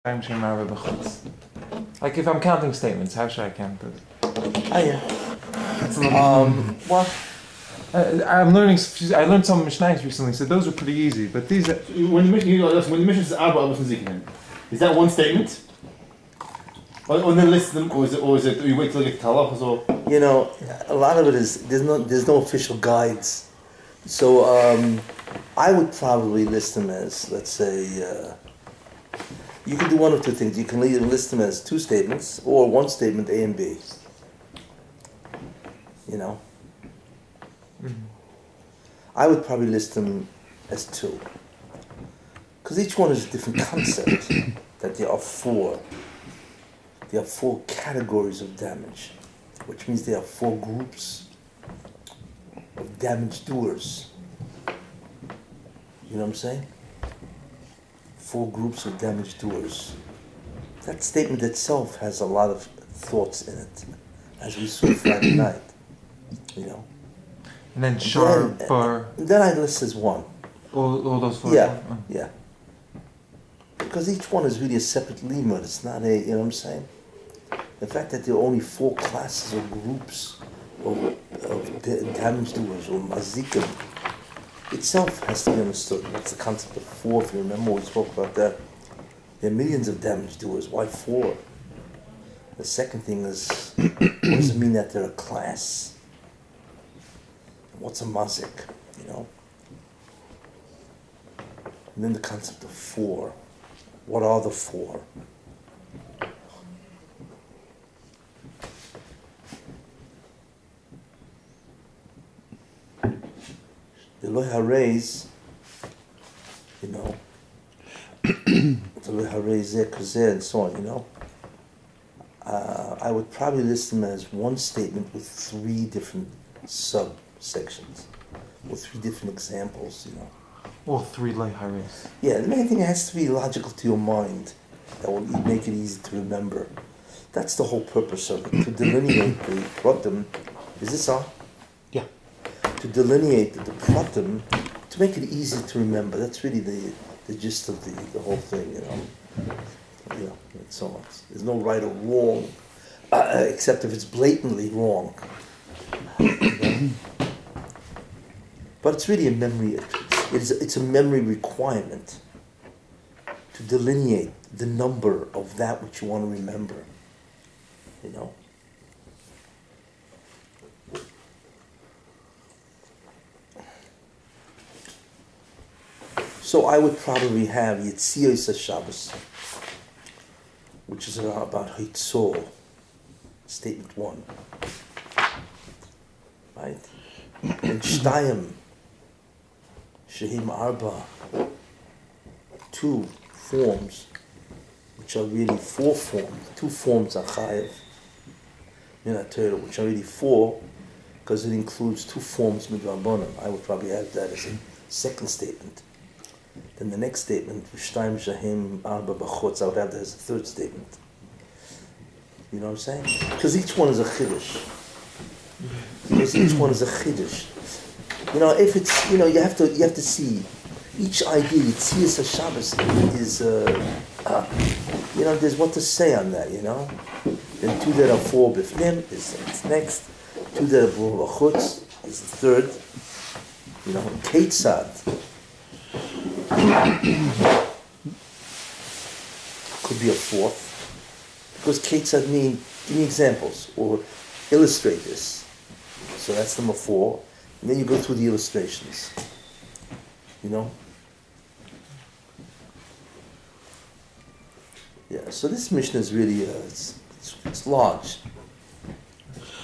Like if I'm counting statements, how should I count this? Well, I'm learning. I learned some Mishnayos recently, so those are pretty easy. But these, when the Mishnah says Arba, is that one statement? Or then list them, or is it you wait till you get talachos or? You know, a lot of it is there's no official guides, so I would probably list them as, let's say, you can do one of two things. You can either list them as two statements or one statement A and B. You know, I would probably list them as two, because each one is a different concept. That there are four. There are four categories of damage, which means there are four groups of damage doers. You know what I'm saying? Four groups of damage doers. That statement itself has a lot of thoughts in it, as we saw Friday night. You know. And then sharp or. Then I list as one. All those four. Yeah, yeah. Because each one is really a separate limud. It's not a, you know what I'm saying? The fact that there are only four classes or groups of damage doers or mazikim itself has to be understood. That's the concept of four. If you remember, we spoke about that. There are millions of damage doers. Why four? The second thing is, what does it mean that they're a class? What's a mazik? You know? And then the concept of four. What are the four? The loy hareis, you know, the loy hareis zeh and so on, you know. I would probably list them as one statement with three different subsections, or three different examples, you know. Well, three loy hareis. Yeah, the main thing has to be logical to your mind. That will make it easy to remember. That's the whole purpose of it, to delineate the pratim. Is this on? Yeah. To delineate the pratim, to make it easy to remember. That's really the gist of the whole thing, you know. You know, so much. There's no right or wrong, except if it's blatantly wrong. You know? But it's really a memory. It's a memory requirement to delineate the number of that which you want to remember. You know. So I would probably have Yitzios Shabbos, which is about Hitzol, statement 1. Right? And Shtayim, Shehim Arba, 2 forms, which are really 4 forms. 2 forms are Chayev, which are really 4, because it includes 2 forms Midrabanan. I would probably have that as a second statement. Then the next statement, V'shtayim Shehim Arba B'chutz, I would have that as a third statement. You know what I'm saying? Because each one is a chiddush. Because each one is a chiddush. You know, if it's, you know, you have to see each idea. Yitzias Shabbos is, you know, there's what to say on that. You know, then 2 that are 4 bifnim is next. 2 that are 4 b'chutz is the third. You know, Ketzad could be a 4th, because Ketzad mean give me examples or illustrate this. So that's number 4. And then you go through the illustrations. You know? Yeah, so this Mishnah is really, it's large.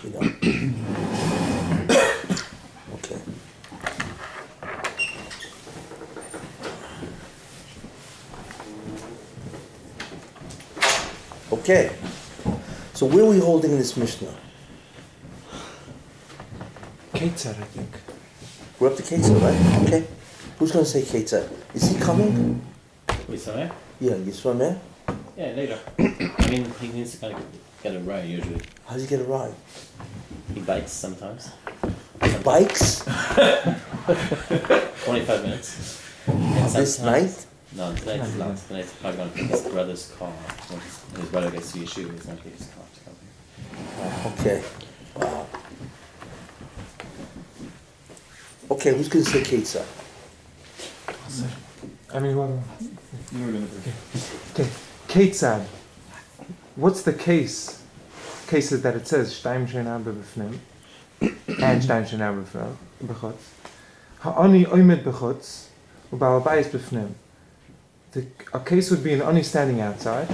You know? Okay. Okay. So where are we holding in this Mishnah? Ketzad, I think. We're up to Ketzad, right? Okay. Who's going to say Ketzad? Is he coming? Yisrael? Yeah, Yisrael. Yeah, later. I mean, he needs to kind of get a ride usually. How does he get a ride? He bikes sometimes. Bikes? 25 minutes. This night? No, tonight is last. Tonight's probably going to take his brother's car. When his brother gets to Yeshiva, he's going to take his car. Okay. Wow. Okay, who's going to say Ketzah? I mean, what? You were going to do. Okay, Ketzad. What's the case? Cases that it says Shtaim Shein Arba B'fnim and Shtaim Shein Arba B'chutz. Ha'ani Oimed B'chutz u'Baal Bayis B'fnim. A case would be an Ani standing outside,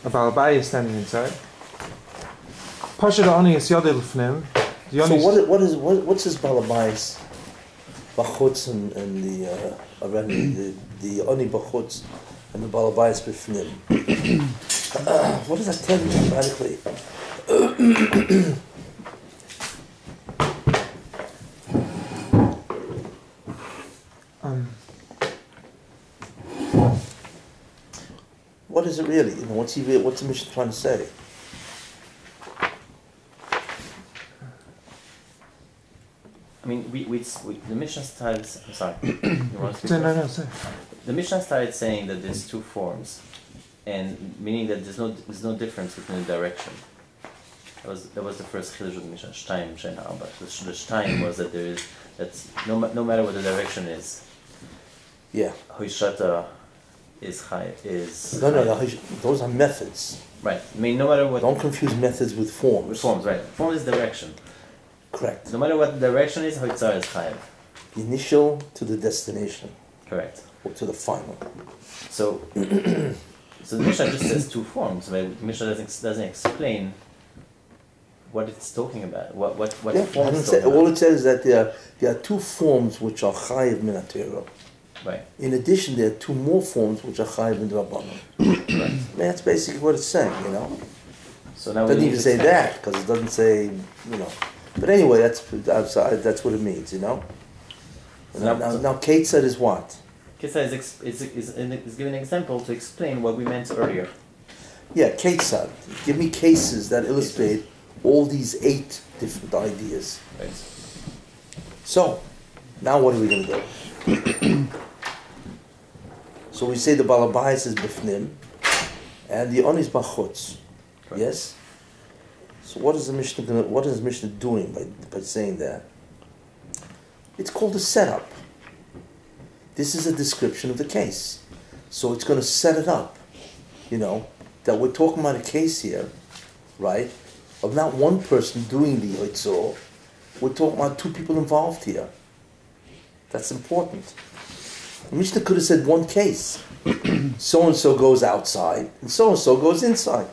a Baal Bayis standing inside. Pasha Ani is Yodel B'fnim. So what's his Baal Bayis? B'chutz and the Ani B'chutz and the Baal Bayis B'fnim. What does that tell you radically? What is it really? What's the Mishnah trying to say? I mean, the Mishnah starts. I'm sorry. You want to speak No, first? sorry. The Mishnah started saying that there's two forms, and meaning that there's no difference between the direction. That was the first chiddush of the Mishnah. Shtaim shein ha'arba. The shtaim was that that's no matter what the direction is. Yeah. Hoishata is chai is. No. Those are methods. Right. I mean, no matter what. Don't confuse methods with forms. With forms, right? Form is direction. Correct. No matter what the direction is, hoitzar is chayav. The initial to the destination. Correct. Or to the final. So the Mishnah just says two forms, but the Mishnah doesn't explain what it's talking about. What form it's talking all about. it says is that there are two forms which are chayiv min haTorah. Right. In addition, there are two more forms which are chayiv min Rabbanon. Right. That's basically what it's saying, So now It doesn't even say that, because it doesn't say, But anyway, that's what it means, Now, Kate said is what? Kessin is giving an example to explain what we meant earlier. Yeah, Kate said. Give me cases that illustrate all these 8 different ideas. Right. So, now what are we going to do? So we say the Balabais is Bifnim, and the On is Bachutz. Correct. Yes? So what is the Mishnah doing by saying that? It's called a setup. This is a description of the case. So it's going to set it up, that we're talking about a case here, right, of not one person doing the Yitzor. We're talking about 2 people involved here. That's important. The Mishnah could have said one case. So-and-so goes outside, and so-and-so goes inside.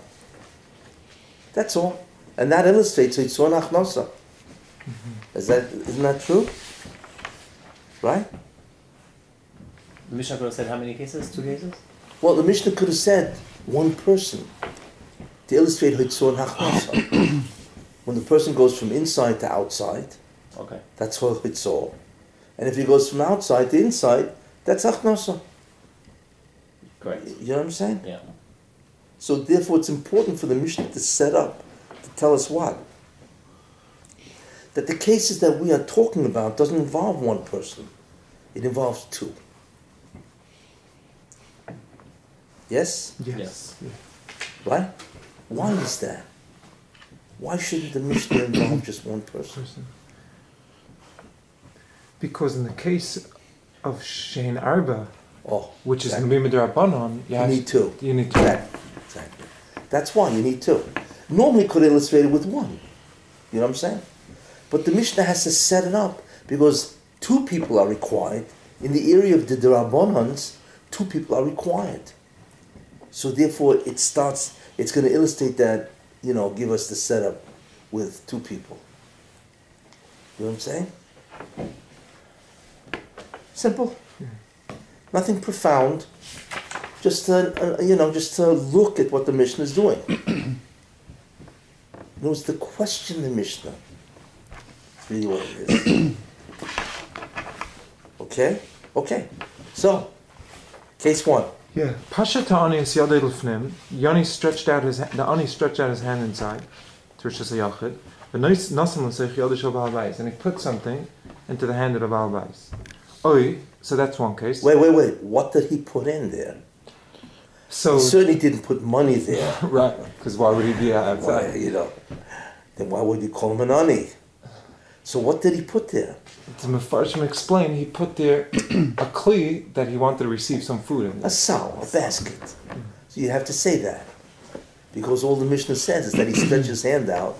That's all. And that illustrates Yitzor Nachnosa. Isn't that true? Right? The Mishnah could have said how many cases? 2 cases? Well, the Mishnah could have said one person to illustrate Hitzor Hachnosa. When the person goes from inside to outside, Okay. that's Hitzor. And if he goes from outside to inside, that's Hachnosa. Correct. You know what I'm saying? Yeah. So therefore it's important for the Mishnah to set up, to tell us what? That the cases that we are talking about doesn't involve one person. It involves 2. Yes? Yes. Right? Why is that? Why shouldn't the Mishnah involve just one person? Because in the case of Shein Arba, which is exactly. Mimid Rabbanon, You need 2. You need 2. Exactly. That's why you need 2. Normally could illustrate it with 1. You know what I'm saying? But the Mishnah has to set it up because 2 people are required. In the area of the Rabbanons, 2 people are required. So therefore it's going to illustrate that, give us the setup with 2 people. You know what I'm saying? Simple. Nothing profound. Just to look at what the Mishnah is doing. It was the question the Mishnah. That's really what it is. Okay? So, case 1. Yeah. Pasha ta'ani is yadei l'fnim. The ani stretched out his hand inside to Rishas HaYachid. And he put something into the hand of the Baal Bayis. Oi, so that's one case. Wait. What did he put in there? So He certainly didn't put money there. right, because why would he be outside? Why, then why would you call him an ani? So what did he put there? To Mefarshim explain, he put there a kli that he wanted to receive some food in. A sow, a basket. So you have to say that. Because all the Mishnah says is that he stretched his hand out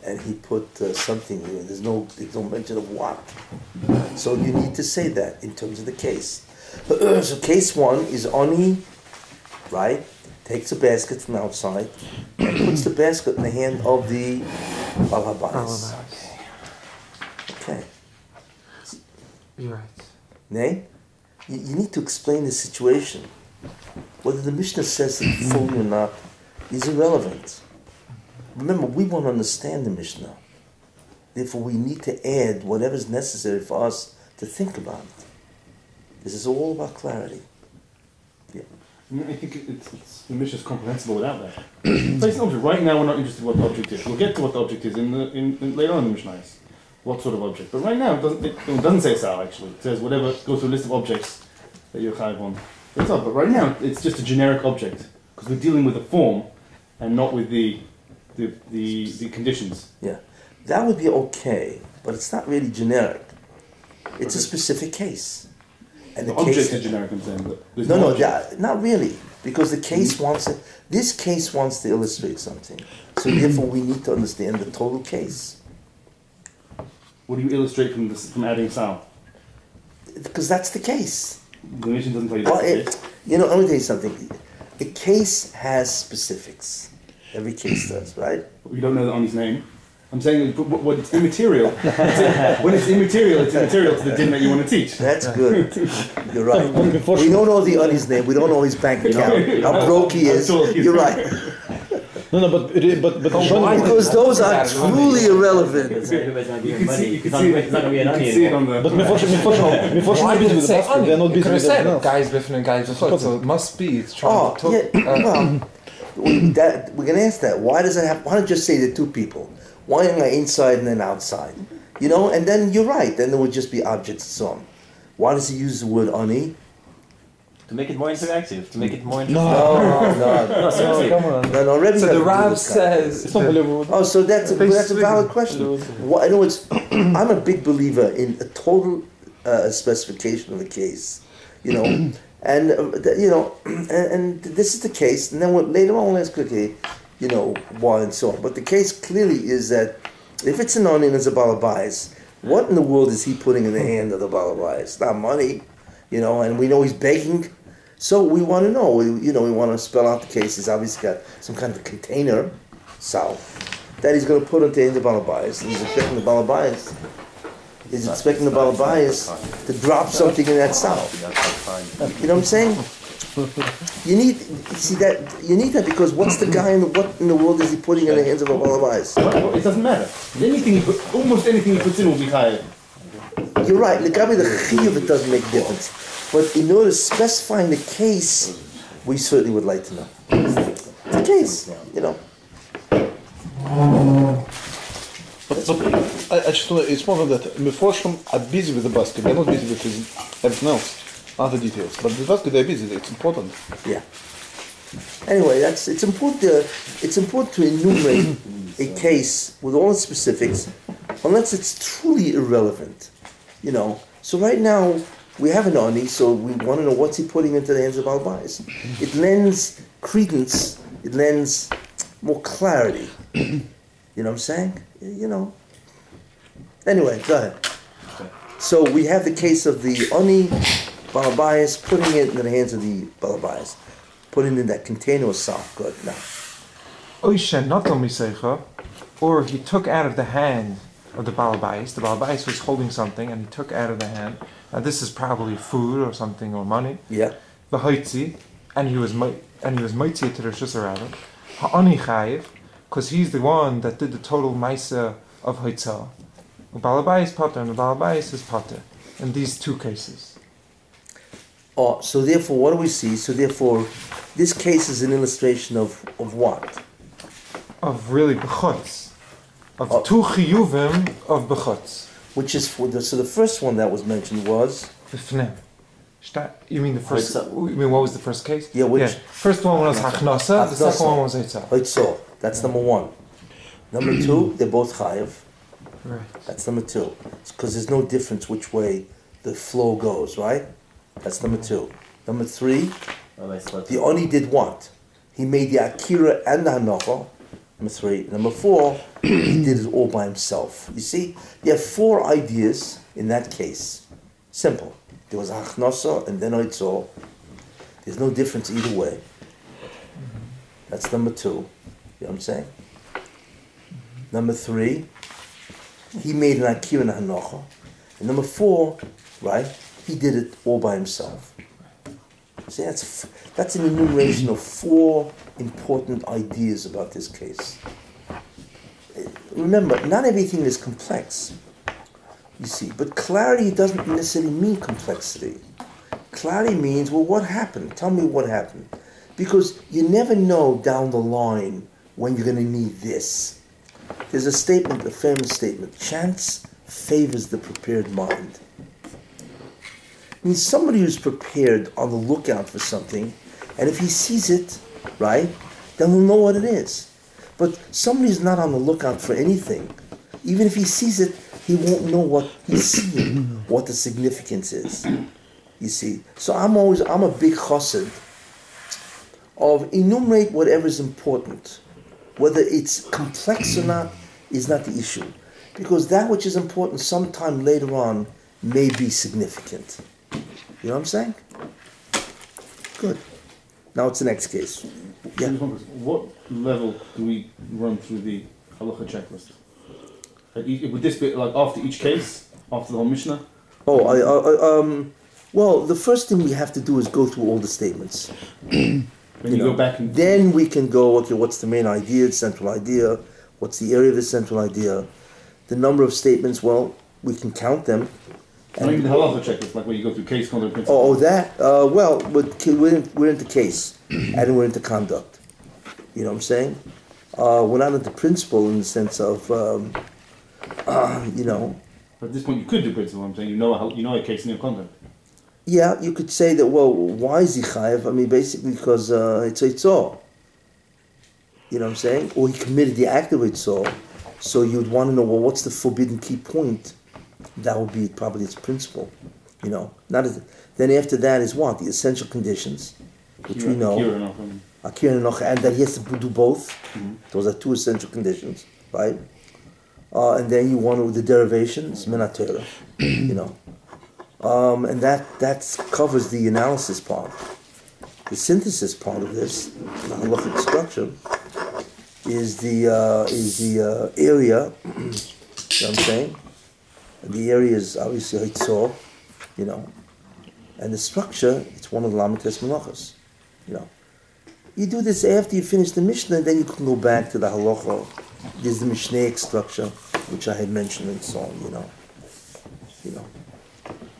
and he put something there. There's no mention of what. So you need to say that in terms of the case. So case one is ani, right? Takes a basket from outside and puts the basket in the hand of the balabais. Okay. You're right. Nay? You need to explain the situation. Whether the Mishnah says it fully or not is irrelevant. Remember, we won't understand the Mishnah. Therefore, we need to add whatever is necessary for us to think about it. This is all about clarity. Yeah. I think it's the Mishnah is comprehensible without that. Place an object. Right now, we're not interested in what the object is. We'll get to what the object is in later on in the Mishnayos. What sort of object? But right now, it doesn't say so. Actually, it says whatever. Go through a list of objects that you're chayav on. That's all. But right now, it's just a generic object because we're dealing with a form and not with the conditions. Yeah. That would be okay, but it's not really generic. It's a specific case. And The the object case is generic, I'm saying. But there's No, object. not really, because the case wants it. This case wants to illustrate something, so therefore we need to understand the total case, What do you illustrate from adding sound? because that's the case. The Mishnah doesn't tell you Well, that's the case. let me tell you something. The case has specifics. Every case does, right? You don't know the Ani's name. I'm saying when it's immaterial, when it's immaterial to the din that you want to teach. That's good. You're right. We don't know the Ani's name. We don't know his bank account. How broke he is. You're right. No, but Because those are truly irrelevant. You can see it on the. But before Why did it say ani? they're not It busy could have with said everything else. guys bifin and guys befot, so it must be. It's trying to Well, we're going to ask that. Why does it have? Why don't you just say the two people? Why am I inside and then outside? And then you're right. Then there would just be objects and so on. Why does he use the word ani? To make it more interactive, to make it more No, interesting. no, Seriously. Come on. no. Rebbe So doesn't the do Rav this kind of thing. says. It's not believable. Oh, so that's a Basically- valid question. In other words, I'm a big believer in a total specification of the case. And and this is the case. And then later on, we'll ask, okay, why and so on. But the case clearly is that if it's an onion as a balabais, what in the world is he putting in the hand of the balabais? Not money, and we know he's begging. So we want to know, we want to spell out the case. He's obviously got some kind of a container, sow, that he's going to put into the balabais. And he's expecting the balabais. He's expecting the balabais to drop something in that sow. You know what I'm saying? You need that because what's the guy what in the world is he putting in the hands of a balabais? It doesn't matter. Almost anything he puts in will be chayav. You're right. The chiyuv, it doesn't make a difference. But in order to specifying the case, we certainly would like to know. The case, But I just want to, it's more than that. Meforshim are busy with the basket. They're not busy with everything else, other details. But the basket, they're busy. It's important. Yeah. Anyway, it's important to enumerate a case with all its specifics, unless it's truly irrelevant. So right now we have an ani, so we want to know what's he putting into the hands of al-bais. It lends credence. It lends more clarity. You know what I'm saying? Anyway, go ahead. So we have the case of the ani balabais putting it in the hands of the balabais, putting it in that container of salt. Good. Now, Oisha not misecha, or he took out of the hand of the balabais. The balabais was holding something, and he took out of the hand. Now this is probably food or something or money. yeah. The hoitzi, and he was moitzi to the Rosh Hashanah. Ha'ani chayiv, because he's the one that did the total maisa of hoitzah. The balabais potter and the balabais is potter in these two cases. Oh, so therefore, what do we see? So therefore, this case is an illustration of what? Of really bechutz, two chiyuvim of bechutz. Which is so the first one that was mentioned was b'fnim. You mean the first? Wait, You mean what was the first case? Yeah, which? First one was Hachnasa. The second one was Eitzah. Hoitzo. That's number one. Number two, they're both chayiv. Right. That's number two. Because there's no difference which way the flow goes, right? That's number two. Number three, the Oni did what? He made the Akira and the Hanocha. Number three. Number four, he did it all by himself. You see, you have four ideas in that case. Simple. There was Hachnasa and then Oitzor. There's no difference either way. That's number two. You know what I'm saying? Number three, he made an Akira and a Hanocha. And number four, right, he did it all by himself. See, that's an enumeration of four important ideas about this case. Remember, not everything is complex, you see, but clarity doesn't necessarily mean complexity. Clarity means, well, what happened? Tell me what happened. Because you never know down the line when you're going to need this. There's a statement, a famous statement, chance favors the prepared mind. I mean, somebody who's prepared on the lookout for something, and if he sees it, right, then he'll know what it is. But somebody who's not on the lookout for anything, even if he sees it, he won't know what he's seeing, what the significance is. You see? So I'm a big chassid of enumerate whatever is important. Whether it's complex or not is not the issue. Because that which is important sometime later on may be significant. You know what I'm saying? Good. Now it's the next case. Yeah. What level do we run through the halacha checklist? Would this be like after each case, after the whole Mishnah? Well, the first thing we have to do is go through all the statements. Then you go back and then we can go, okay, what's the main idea, the central idea? What's the area of the central idea? The number of statements, well, we can count them. not even the halacha checklist, like where you go through case, conduct, principle. Oh, that? Well, we're into case, and we're into conduct. You know what I'm saying? We're not into principle in the sense of, you know. But at this point, you could do principle. I'm saying you know a case in your conduct. Yeah, you could say that. Well, why is he chayiv? I mean, basically because it's all. You know what I'm saying? Or he committed the act of itzor. So you'd want to know, well, what's the forbidden key point? That would be probably its principle. You know, then after that is what? The essential conditions, which we know. Akira and Nocha, and that he has to do both. Mm-hmm. Those are two essential conditions, right? And then you want the derivations, minatera, you know. And that covers the analysis part. The synthesis part of this, the halachic structure, is the area. You know what I'm saying? The area is obviously hitzor, you know, and the structure, it's one of the lamites melachos, you know. You do this after you finish the Mishnah, and then you can go back to the halacha. There's the Mishnaic structure, which I had mentioned and so on, you know.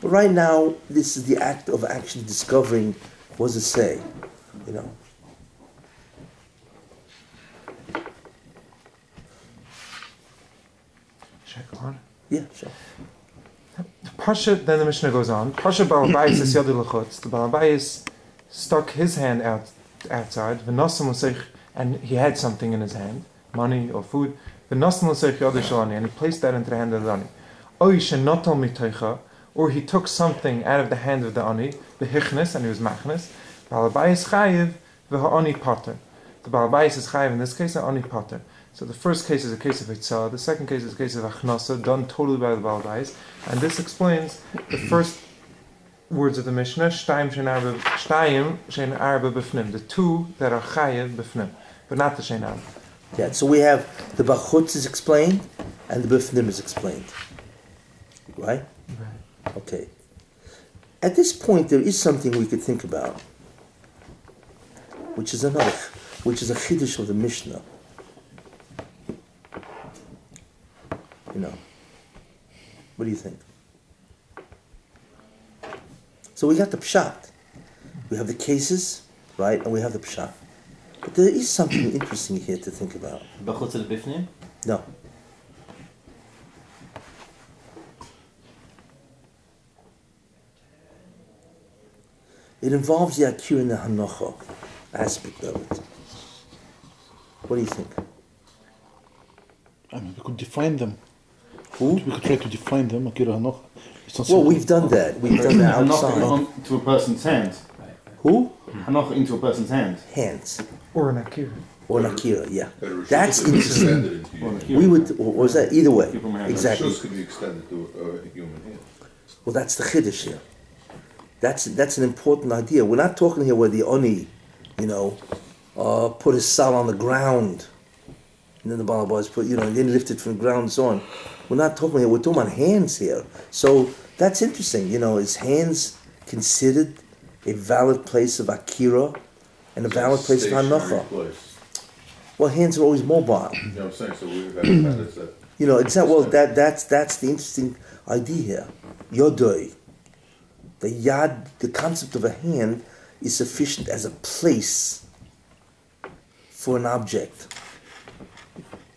But right now, this is the act of actually discovering what does it say, you know. Should I go on? Yeah, sure. Pasha, then the Mishnah goes on. Pasha Balabayis is Yadu L'chutz. The Balabayis stuck his hand outside, and he had something in his hand, money or food. And he placed that into the hand of the Ani. Or he took something out of the hand of the Ani, the Hichnes, and he was Machnes. Balabayis Chayiv, v'ha'ani pater. The Balabayis is Chayiv in this case, and Ani pater. So the first case is a case of Hitzah, the second case is a case of Achnasa, done totally by the Balabayis. And this explains the first words of the Mishnah, Shtayim shein arba b'fnim, the two that are Chayiv b'fnim, but not the shein arba. Yeah, so we have the Bachutz is explained, and the b'fnim is explained. Right? Right. Okay. At this point, there is something we could think about, which is a chiddush of the Mishnah. You know, what do you think? So we got the pshat, we have the cases, right, and we have the pshat. But there is something interesting here to think about. B'chutz al-bifnim? No. It involves the akira and the hanocha aspect of it. What do you think? I mean, we could define them. Who? We could try to define them, Akira Hanoch. It's not Well, so- we've done that. We've done that Hanoch outside. into a person's hand. Who? Hanoch into a person's hand. Hands. Or an akira. Or an akira, yeah. That a reshus That's could be interesting. extended into human hand. We would, or was that either way? People may have Exactly. Reshus could be extended to a human hand. Well, that's the chiddush here. That's an important idea. We're not talking here where the oni, put his sal on the ground, and then the balabas put, then lift it from the ground and so on. We're not talking here. We're talking about hands here. So that's interesting. Is hands considered a valid place of akira and a valid place of Stationary hanocha? place. Well, hands are always mobile. You know what I'm saying? So we've got that. Exactly. Well, that's the interesting idea here. Yodoi. The yad, the concept of a hand, is sufficient as a place for an object.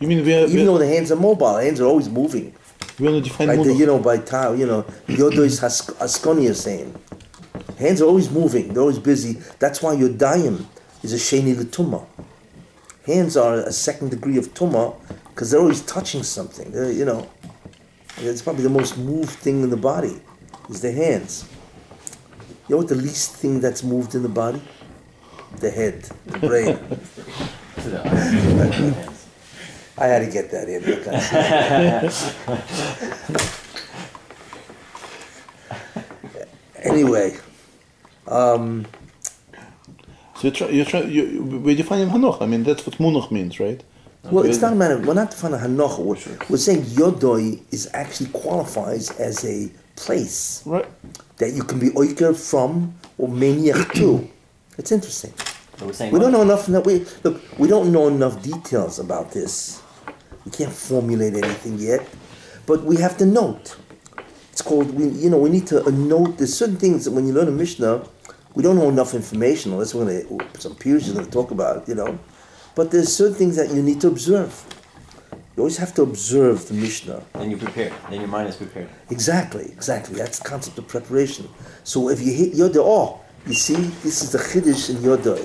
You mean Even though the hands are mobile, hands are always moving. we only define Like munach. by Tao, Yodoi is Haskoni is saying. Hands are always moving, they're always busy. That's why Yodayim is a Sheni L'Tumah. Hands are a second degree of Tumah because they're always touching something. It's probably the most moved thing in the body, is the hands. You know what the least thing that's moved in the body? The head, the brain. I had to get that in. Anyway, So we're defining Hanoch. I mean, that's what munach means, right? well, it's not a matter. We're not defining hanocha. We're saying yodoi is actually qualifies as a place Right. that you can be oiker from or maniach to. It's interesting. So we're saying We don't what? know enough. We don't know enough details about this. We can't formulate anything yet, but we have to note. It's called. We need to note. There's certain things that when you learn a Mishnah, we don't know enough information unless we're going to some peers are going to talk about it. But there's certain things that you need to observe. You always have to observe the Mishnah. Then you prepare. Then your mind is prepared. Exactly. That's the concept of preparation. So if you hit Yodoi, you see, this is the Chiddush in Yodoi.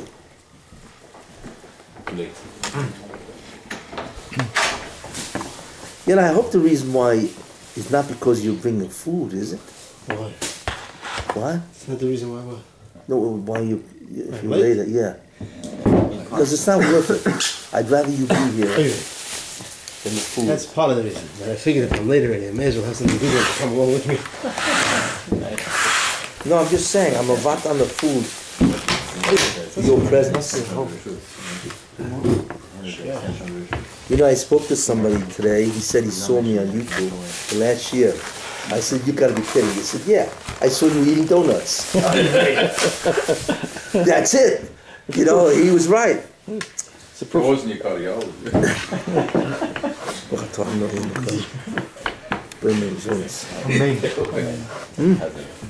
I hope the reason why is not because you're bringing food, is it? Why? What? It's not the reason why what? No, why if you Late? later, yeah. Because it's not worth it. I'd rather you be here Anyway, than the food. that's part of the reason. But I figured if I'm later in here, I may as well have something to do to come along with me. No, I'm just saying, I'm a vat on the food. Your presence. I spoke to somebody today. He said he saw me on YouTube last year. I said, you gotta be kidding. He said, yeah, I saw you eating donuts. That's it. He was right. It wasn't your cardiologist.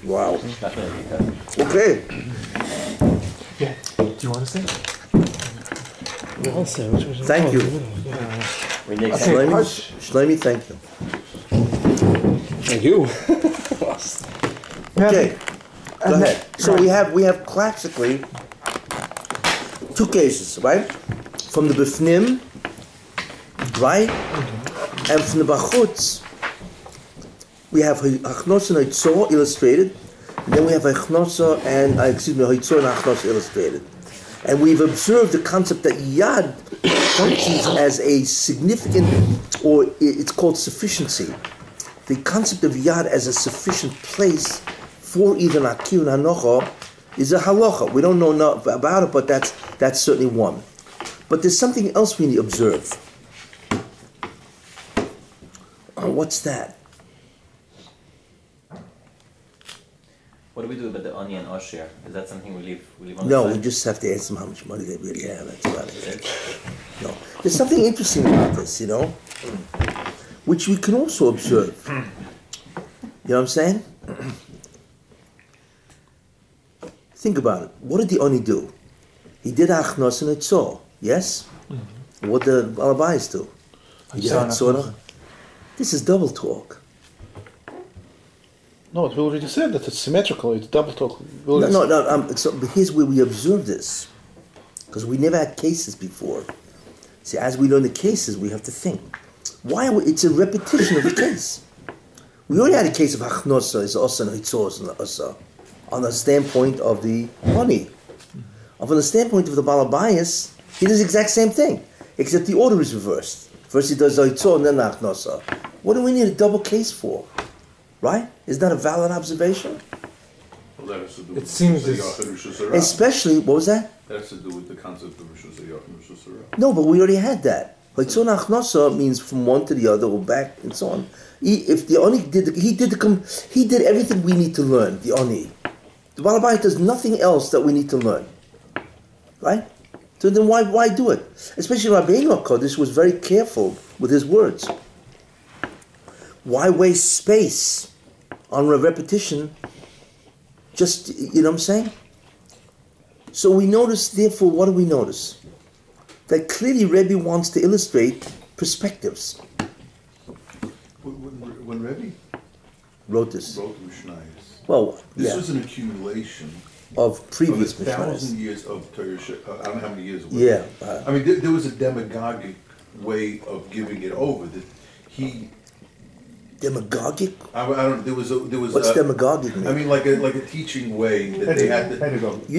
Wow. Okay. Yeah. Do you want to say? I'll say, which was- Thank you. We need Okay. Shlomi, thank you. Thank you. Okay, go ahead. So we have classically two cases, right? From the Bifnim, right? And from the Bachutz, we have Hachnosa and Hitzor illustrated, and then we have Hachnosa and, Hitzor and Hachnosa illustrated. And we've observed the concept that Yad functions as a significant, or it's called sufficiency. The concept of Yad as a sufficient place for either an Akir and Hanocha is a halacha. We don't know enough about it, but that's certainly one. But there's something else we need to observe. What's that? What do we do about the onion and osher? Is that something we leave on No, the we side? just have to ask them how much money they really have. That's about it. No, there's something interesting about this, which we can also observe. You know what I'm saying? Think about it. What did the Oni do? He did Achnos and Hitzor, yes? Mm-hmm. What did the Alabais do? He did Hitzor and Hitzor. Achnos. This is double talk. No, we already said that it's symmetrical. It's double talk. But here's where we observe this, because we never had cases before. See, as we learn the cases, we have to think. It's a repetition of the case. We already had a case of Hachnosa, is Osa and Hitzos and Osa, on the standpoint of the money. And from the standpoint of the Balabayas, he does the exact same thing, except the order is reversed. First he does Hitzos and then Hachnosa. What do we need a double case for? Right? Is that a valid observation? Well, that has to do It with seems Especially, what was that? That has to do with the concept of Rishus Hayach and Rishus Harah. No, but we already had that. Hitzon Achnosa means from one to the other or back and so on. If the Oni he did everything we need to learn, the Oni. The Balabai does nothing else that we need to learn. Right? So then why do it? Especially Rabbeinu HaKodesh was very careful with his words. Why waste space on a repetition? Just, you know what I'm saying? So we notice, therefore, what do we notice? That clearly Rebbe wants to illustrate perspectives. When Rebbe Wrote this. wrote the Mishnayos, Well, this was an accumulation of previous of 1,000 Mishnayos. years of Torah. I don't know how many years it was. Yeah. I mean, there was a demagogic way of giving it over. That he, Demagogic? I don't. There was. What's demagogic mean? I mean, like a teaching way that they had to. Pedagogy.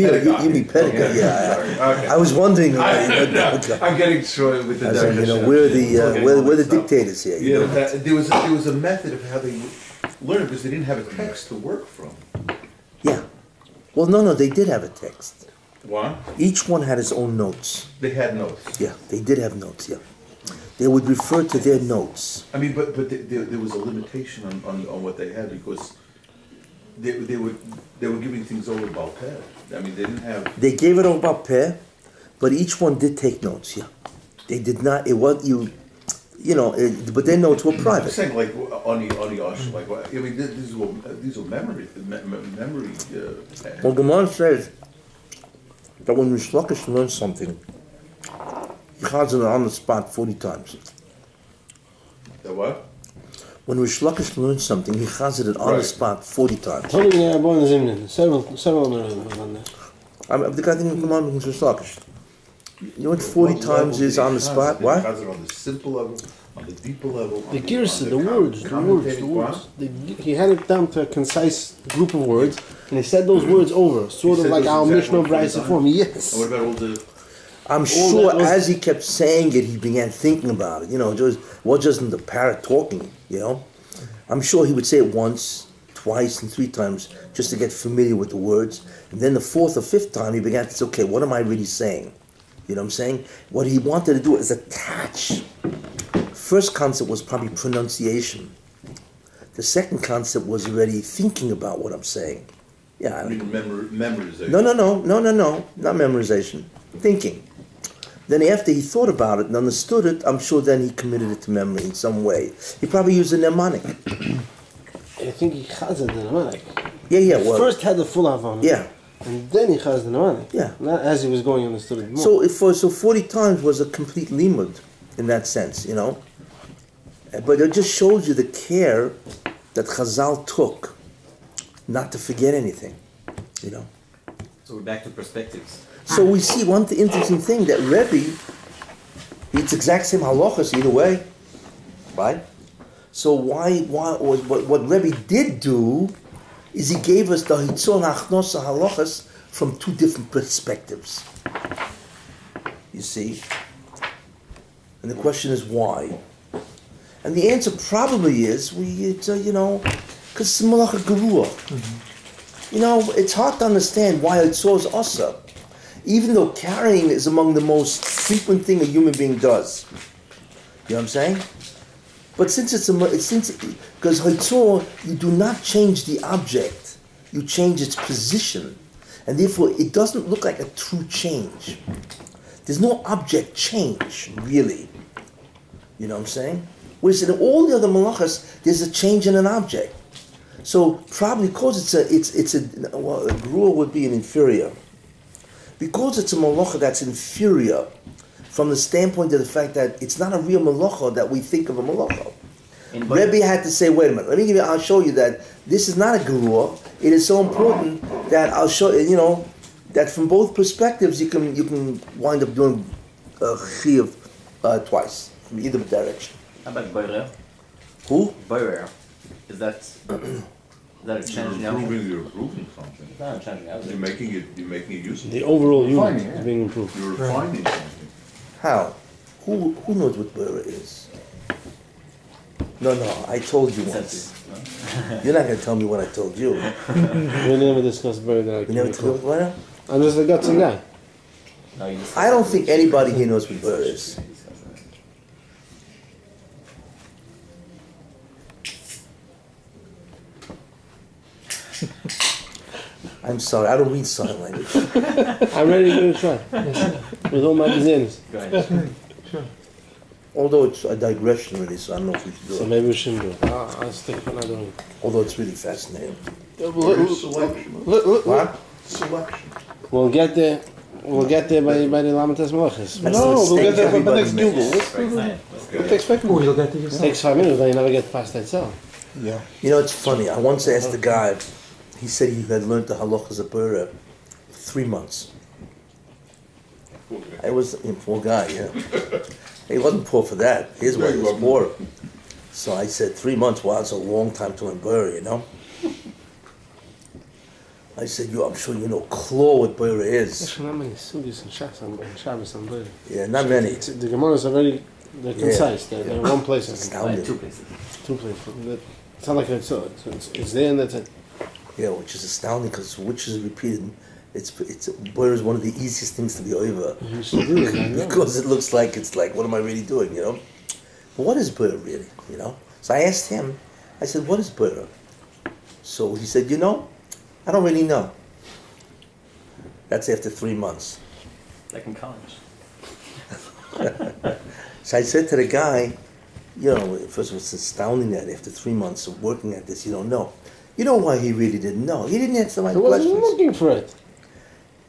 You mean pedagogy? Yeah. Okay. I was wondering. I'm getting short with the definition. we're the dictators here. you Yeah, know. but there was a method of how they would learn it because they didn't have a text to work from. Yeah. Well, no, they did have a text. Why? Each one had his own notes. They had notes. Yeah, they did have notes, yeah. They would refer to their notes. I mean, but there was a limitation on what they had because they were giving things over Balpeh. I mean, they didn't have. They gave it over about pair, but each one did take notes, yeah. They did not, it was, but their notes were I'm private. saying like Ani Ash, like I mean, these were memory. Well, Gemara says that when Rish Lakish learns something, he chazes it on the spot 40 times. The what? When Rish Lakish learns something, he chazes it on the Right. spot 40 times. Several The guy didn't come on with Rish Lakish. You know what 40 times is on the spot? What? On the simple level, on the deeper level. The gears, the words. He had it down to a concise group of words, and he said those words over, sort of said like those our exact Mishnah words 40 Brisa times? form. Yes. And what about all the? I'm sure as he kept saying it, he began thinking about it. Just the parrot talking, I'm sure he would say it once, twice, and 3 times just to get familiar with the words. And then the 4th or 5th time, he began to say, okay, what am I really saying? You know what I'm saying? What he wanted to do is attach. First concept was probably pronunciation. The second concept was already thinking about what I'm saying. Yeah. I mean, memorization. No, not memorization. Thinking. Then after he thought about it and understood it, I'm sure then he committed it to memory in some way. He probably used a mnemonic. I think he chazed the mnemonic. Yeah, well. First had the full Havana. Yeah. And then he chazed the mnemonic. Yeah. Not as he was going, he understood it more. So 40 times was a complete limud in that sense, But it just shows you the care that Chazal took not to forget anything, So we're back to perspectives. So we see one interesting thing, that Rebbe, it's exact same halachas either way, right? So what Rebbe did do is he gave us the hitzon achnosa halachas from 2 different perspectives. You see? And the question is why? And the answer probably is, because it's malacha gerua. It's hard to understand why hitzon is asa. Even though carrying is among the most frequent thing a human being does. You know what I'm saying? But because Hitzor, you do not change the object, you change its position. And therefore, it doesn't look like a true change. There's no object change, really. You know what I'm saying? Whereas in all the other malachas, there's a change in an object. So probably because a grua would be an inferior. Because it's a malacha that's inferior from the standpoint of the fact that it's not a real malacha that we think of a malacha. Rabbi had to say, wait a minute, I'll show you that this is not a gerua. It is so important that I'll show you, that from both perspectives you can wind up doing chiyuv twice, from either direction. How about boirer? Who? Boirer. Is that a change now? You're improving something. It's not a change now. You're making it useful. The overall unit Refining, is yeah. being improved. You're refining something. How? Who knows what Bura is? No, I told you once. You're not going to tell me what I told you. We never discussed bird that I You can never recall. told what? I'm just a gutsy guy. No, you just I don't think anybody here knows what Bura is. I'm sorry, I don't read sign language. I'm ready to give it a try. With all my designs. Go ahead. Although it's a digression really, so I don't know if we should do So it. maybe we shouldn't do it. I'll stick for not doing it. Although it's really fascinating. Selection. What? Selection. We'll get there. We'll get there by the Lamates Malachis. That's No, the we'll get mistake there for the everybody next makes. Google. Very excited. What takes 5 Oh, minutes? you'll get to It yourself. takes 5 minutes, then you never get past that cell. Yeah. It's funny. I once asked a guy, he said he had learned the halachas of Bura 3 months. I was a poor guy, yeah. He wasn't poor for that. His way was poor. So I said 3 months, wow, it's a long time to learn Bura, I said, I'm sure you know claw what Bura is. Actually, not many sugis and Shabbos and bird. Yeah, not many. The Gemaras are they're concise. They're in one place. I think. Astounding. Two places. 2 places. It's not like it's there and that's it. Yeah, which is astounding because which is repeated. It's Bura is one of the easiest things to be over. You should do it. I know. Because it looks like it's like, what am I really doing, But what is Bura really, So I asked him, I said, what is Bura? So he said, I don't really know. That's after 3 months. Like in college. So I said to the guy, first of all, it's astounding that after 3 months of working at this, you don't know. You know why he really didn't know? He didn't answer my He wasn't questions. looking for it.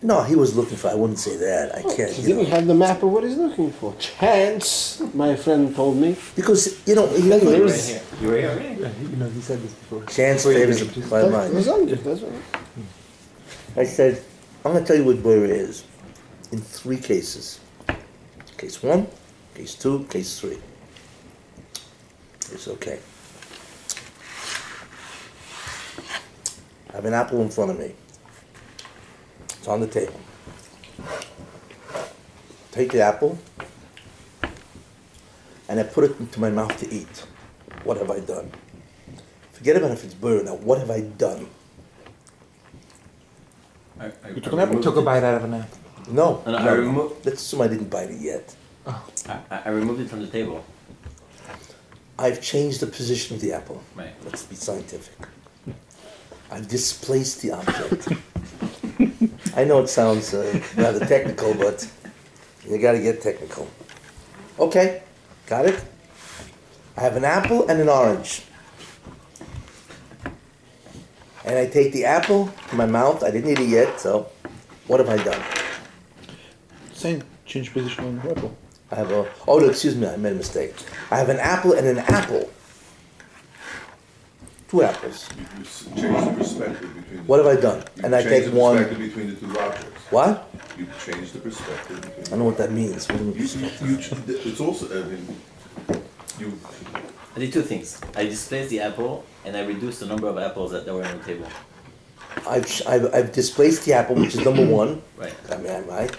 No, he was looking for, I wouldn't say that. I can't, He didn't have the map of what he's looking for. Chance, my friend told me. Because, There Right is. here. You were here. He said this before. chance favors by That's mind. that's right. I said, I'm going to tell you what Bura is in 3 cases. Case 1, case 2, case 3. It's okay. I have an apple in front of me. It's on the table. Take the apple and I put it into my mouth to eat. What have I done? Forget about if it's Bura now. What have I done? You took an apple? Took a bite out of an apple. No. No, I removed. Let's assume I didn't bite it yet. I removed it from the table. I've changed the position of the apple. Right. Let's be scientific. I've displaced the object. I know it sounds rather technical, but you got to get technical. Okay, got it? I have an apple and an orange. And I take the apple to my mouth. I didn't eat it yet, so what have I done? Same. Change position on the apple. I have a... Oh, no, excuse me, I made a mistake. I have an apple and an apple. 2 apples. You change the perspective between the What have I done? You And I change take the one... perspective between the 2 objects. What? You change the perspective between I don't know what that means. What do you mean? it's also, you, I did 2 things. I displaced the apple and I reduced the number of apples that were on the table. I've displaced the apple, which is number 1. Right. I mean, I'm right.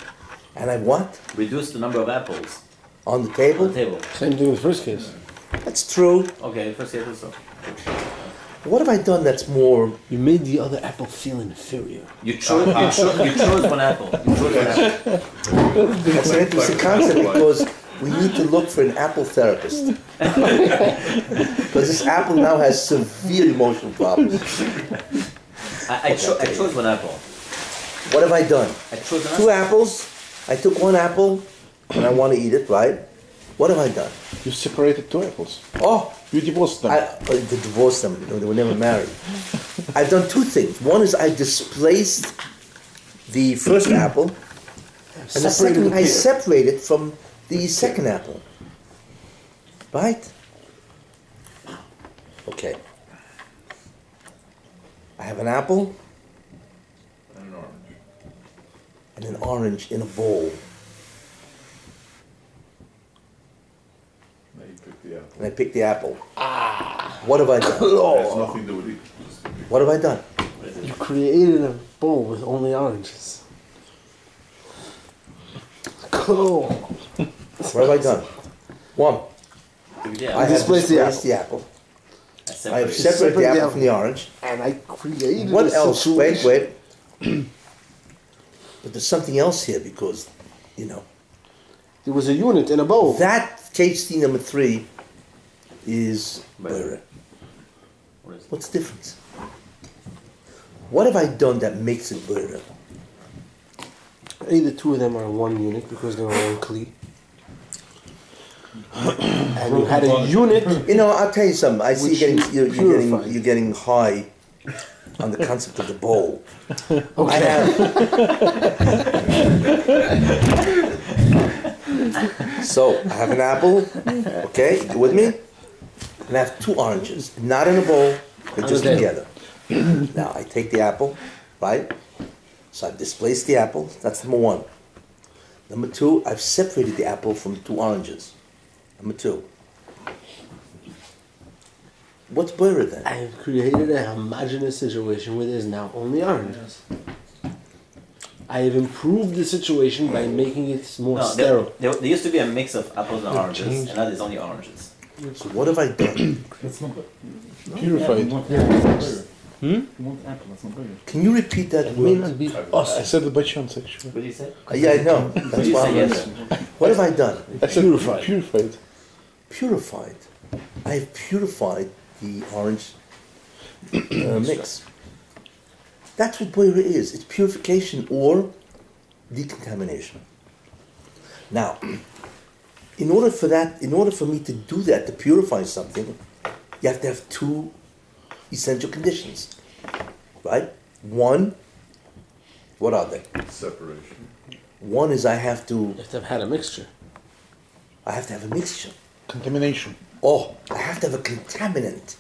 And I've what? Reduced the number of apples On the on table? the table. Same thing with the first case. That's true. Okay, first case also. What have I done that's more... You made the other apple feel inferior. You chose one apple. You chose one apple. That's an interesting concept because we need to look for an apple therapist. Because this apple now has severe emotional problems. I chose one apple. What have I done? I chose an 2 apple. apples. I took 1 apple and I want to eat it, right? What have I done? You separated 2 apples. Oh, You divorced them. they divorced them. They were never married. I've done 2 things. One is I displaced the first apple, and the second I separated from the second apple. Right? Okay. I have an apple And an orange. and an orange in a bowl, Now you pick the apple. and I pick the apple. What have I done? It has nothing to do with it. Just pick What have I done? You created a bowl with only oranges. Cool. What have I done? One, Yeah, I have displaced the displaced the apple. I have separated the apple from the orange. And I created What a else? Wait, situation. wait. But there's something else here because, There was a unit in a bowl. that KC number 3 is Beira. What is it? What's the difference? What have I done that makes it Beira? The two of them are one unit because they're one Kli. And you had a unit. I'll tell you something. I see Which you're purified. getting high on the concept of the bowl. I have. So I have an apple. Okay, you with me? And I have 2 oranges, not in a bowl, but just together. Now I take the apple, right? So I've displaced the apple. That's number 1. Number 2, I've separated the apple from 2 oranges. Number 2. What's Beira then? I have created a homogeneous situation where there's now only oranges. I have improved the situation by making it more No, sterile. there used to be a mix of apples and oranges, changed. and now there's only oranges. So what have I done? That's not Purified. You want apple, that's not burger. Can you repeat that It may word? not be I us. said it by chance, actually. What do you say? Yeah, I know. What That's do you why say I'm yes? What have I done? I said Purified. Purified. Purified. I have purified the orange mix. That's what Beira is. It's purification or decontamination. Now, in order for me to do that, to purify something, you have to have 2 essential conditions, right? 1, what are they? Separation. 1 is I have to You have to have had a mixture. have a mixture. Contamination. Oh, I have to have a contaminant.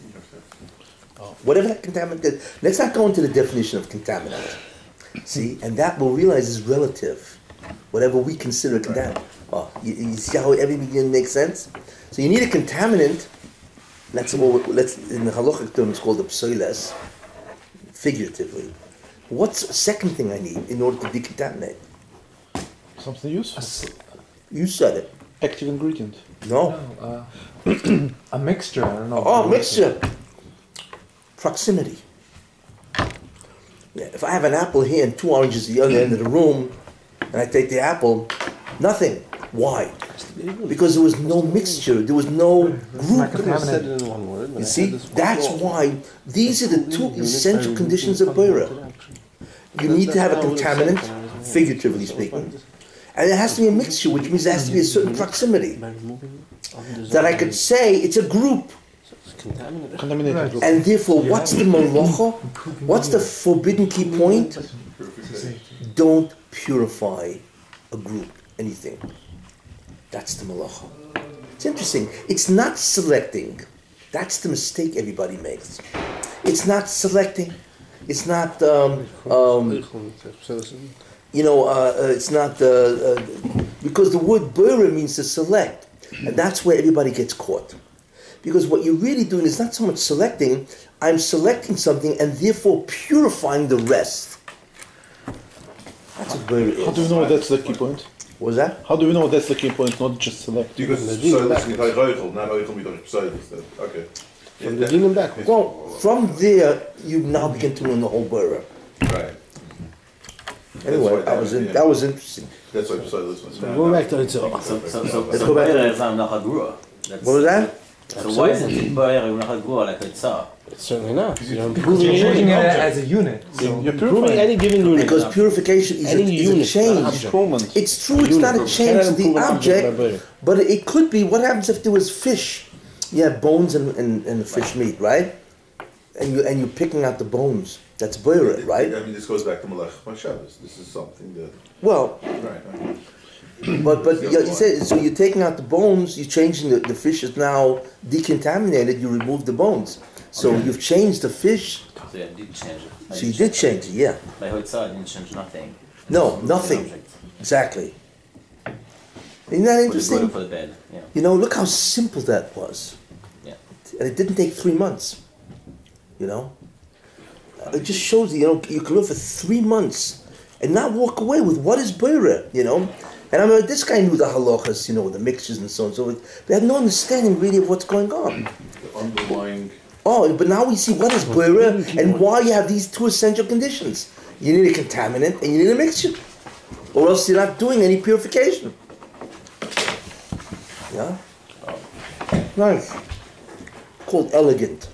Whatever that contaminant is. Let's not go into the definition of contaminant. See, and that we'll realize is relative. Whatever we consider a contaminant. Oh, you see how everything makes sense? So you need a contaminant. Let's in the halachic term it's called a psoiles, figuratively. What's the second thing I need in order to decontaminate? Something useful. You said it. Active ingredient. No. A mixture, I don't know. Oh, mixture. Proximity. Yeah, if I have an apple here and 2 oranges at the other end of the room, and I take the apple, nothing. Why? Because there was no mixture, there was no group. I said it in one word. You see, that's why these are the 2 essential conditions of Beira. You need to have a contaminant, figuratively speaking, and it has to be a mixture, which means there has to be a certain proximity. That I could say it's a group. Contaminated group. And therefore, what's the malacha? What's the forbidden key point? Don't purify a group, anything. That's the malacha. It's interesting. It's not selecting. That's the mistake everybody makes. It's not selecting. It's not, it's not, because the word Beira means to select. And that's where everybody gets caught. Because what you're really doing is not so much selecting, I'm selecting something and therefore purifying the rest. That's what Beira is. How do we know that's the key point? What was that? How do we know that's the key point, not just select? Because psoiles niet hij regelt, naar regel niet als psoiles. Okay. From the demon back. Well, from there, you now begin to learn the whole Beira. Right. Anyway, that was interesting. That's why psoiles was. Going back to it. So Let's go back to Beira is not a grua. What was that? So why isn't it Beira not a grua like it's a? It's certainly not. You're Because you're treating improving it as a unit. So You're Proving purifying. any given unit. Because purification is Any a unit, change. Improvement. It's true, it's not a change to the object, Beira. but it could be, what happens if there was fish? You have bones and fish meat, right? And you're picking out the bones. That's Beira, right? I mean, this goes back to Malach by Shabbos. This is something that. Well, Right. But you said, so you're taking out the bones, you're changing the fish is now decontaminated, you remove the bones. So you've changed the fish. So yeah, I did change it. So you did change it, yeah. By Hoitzah, I didn't change nothing. No, nothing. Exactly. Isn't that interesting? For the bed. Yeah. You know, look how simple that was. Yeah. And it didn't take 3 months. You know? It just shows you know, you can live for 3 months and not walk away with what is beira, you know? And I mean, this guy knew the halachas, you know, the mixtures and so on and so forth. They had no understanding really of what's going on. The underlying. Oh, but now we see what is beira and why you have these 2 essential conditions. You need a contaminant and you need a mixture. Or else you're not doing any purification. Yeah? Nice. Called elegant.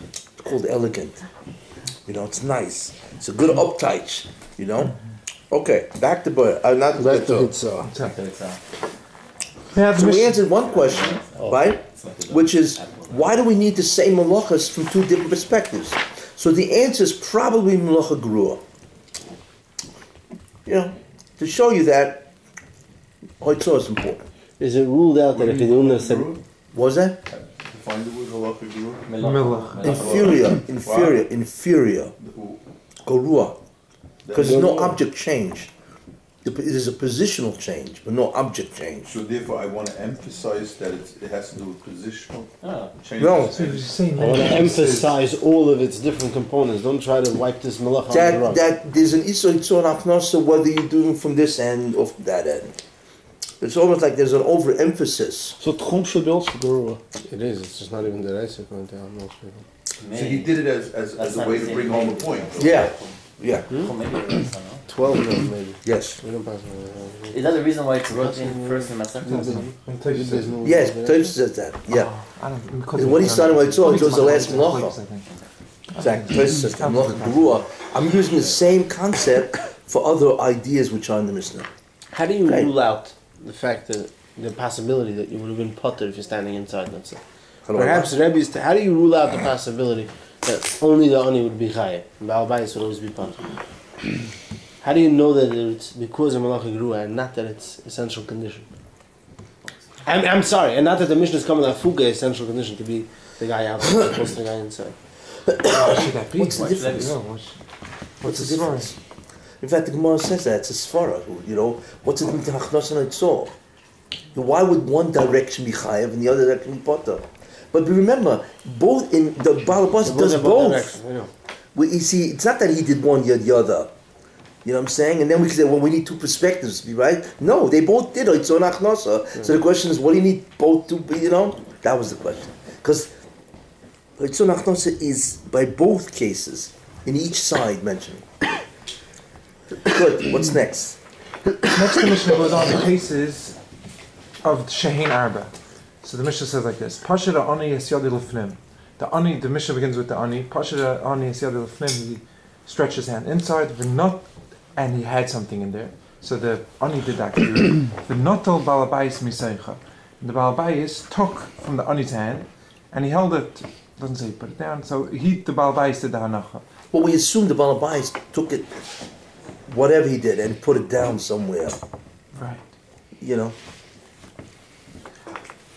It's called elegant. You know, it's nice. It's a good uptight, you know? Okay, back to Boyer. Not Back to Hitzah. Hitzah. So we answered one question, right? Which is, why do we need the same malachas from 2 different perspectives? So the answer is probably malacha grua. You know, to show you that Hitzah is important. Is it ruled out that if you don't necessarily... What was that? Define the word halacha guru. Milach. Inferior. Gorua. Because there's no object change. It is a positional change, but no object change. So therefore, I want to emphasize that it has to do with positional change. No. So you're saying I want to emphasize all of its different components. Don't try to wipe this malacha on the rug. That there's an Isur Yitzor Achnasa whether you're doing from this end or from that end. It's almost like there's an overemphasis. So Tchum should be also Gurua. It is. It's just not even the rice going down most people. So he did it as a way to bring home a point. Yeah. Yeah. Maybe 12 mil, maybe. Yes. We don't pass Is that the reason why it's wrote in first in Maseches? Yes, Tosh says that. Yeah. I don't, Because what he started with Yitzor, it was the last malacha. Exactly. Tosh says that. Malacha Gerua. I'm using the same concept for other ideas which are in the Mishnah. How do you Okay. rule out the fact that the possibility that you would have been potter if you're standing inside, let's say? Perhaps Rebbe's... How do you rule out the possibility that only the ani would be chayav and Baal Bayis would always be potter? How do you know that it's because of malacha gerua and not that it's essential condition? I'm sorry, and not that the Mishnah is coming that fuga essential condition to be the guy outside opposed to the guy inside. Why should that be? What's the Why should that difference? be? No, what's the difference? In fact, the Gemara says that it's a svara. You know, what's it mean to hachnas and Yitzor? Why would one direction be chayav and the other direction be potter? But remember, both in the Baal Bayis does both. You see, it's not that he did one, the other. You know what I'm saying? And then we can say, well, we need 2 perspectives, right? No, they both did Yitzor and Achnasa. So the question is, what do you need both to be, you know? That was the question. Because Yitzor and Achnasa is, by both cases, in each side mentioned. Good, what's next? Next, the Mishnah goes on to cases of Shehin Arba. So the Mishnah says like this: Pashira ani es yadi lefnim. The ani, the Mishnah begins with the ani. Pashira ani es yadi lefnim. He stretched his hand inside, v'not, and he had something in there. So the ani did that. V'notel balabais misaycha. The balabais took from the ani's hand, and he held it. Doesn't say he put it down. So the balabais did the hanacha. Well, we assume the Baal Bayis took it, whatever he did, and put it down somewhere. Right. You know?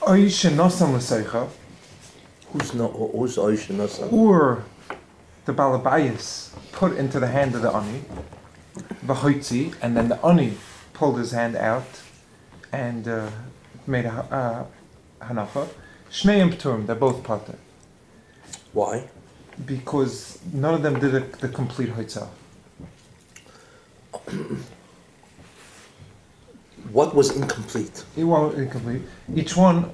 Oish shenosam l'seicha, Who's Oish Nasa? or the balabayas put into the hand of the ani, v'hoitzi, and then the ani pulled his hand out and made a hanacha. Shneim pturim, they're both pater, Why? because none of them did the complete hoitzah. What was incomplete? It was incomplete. Each one,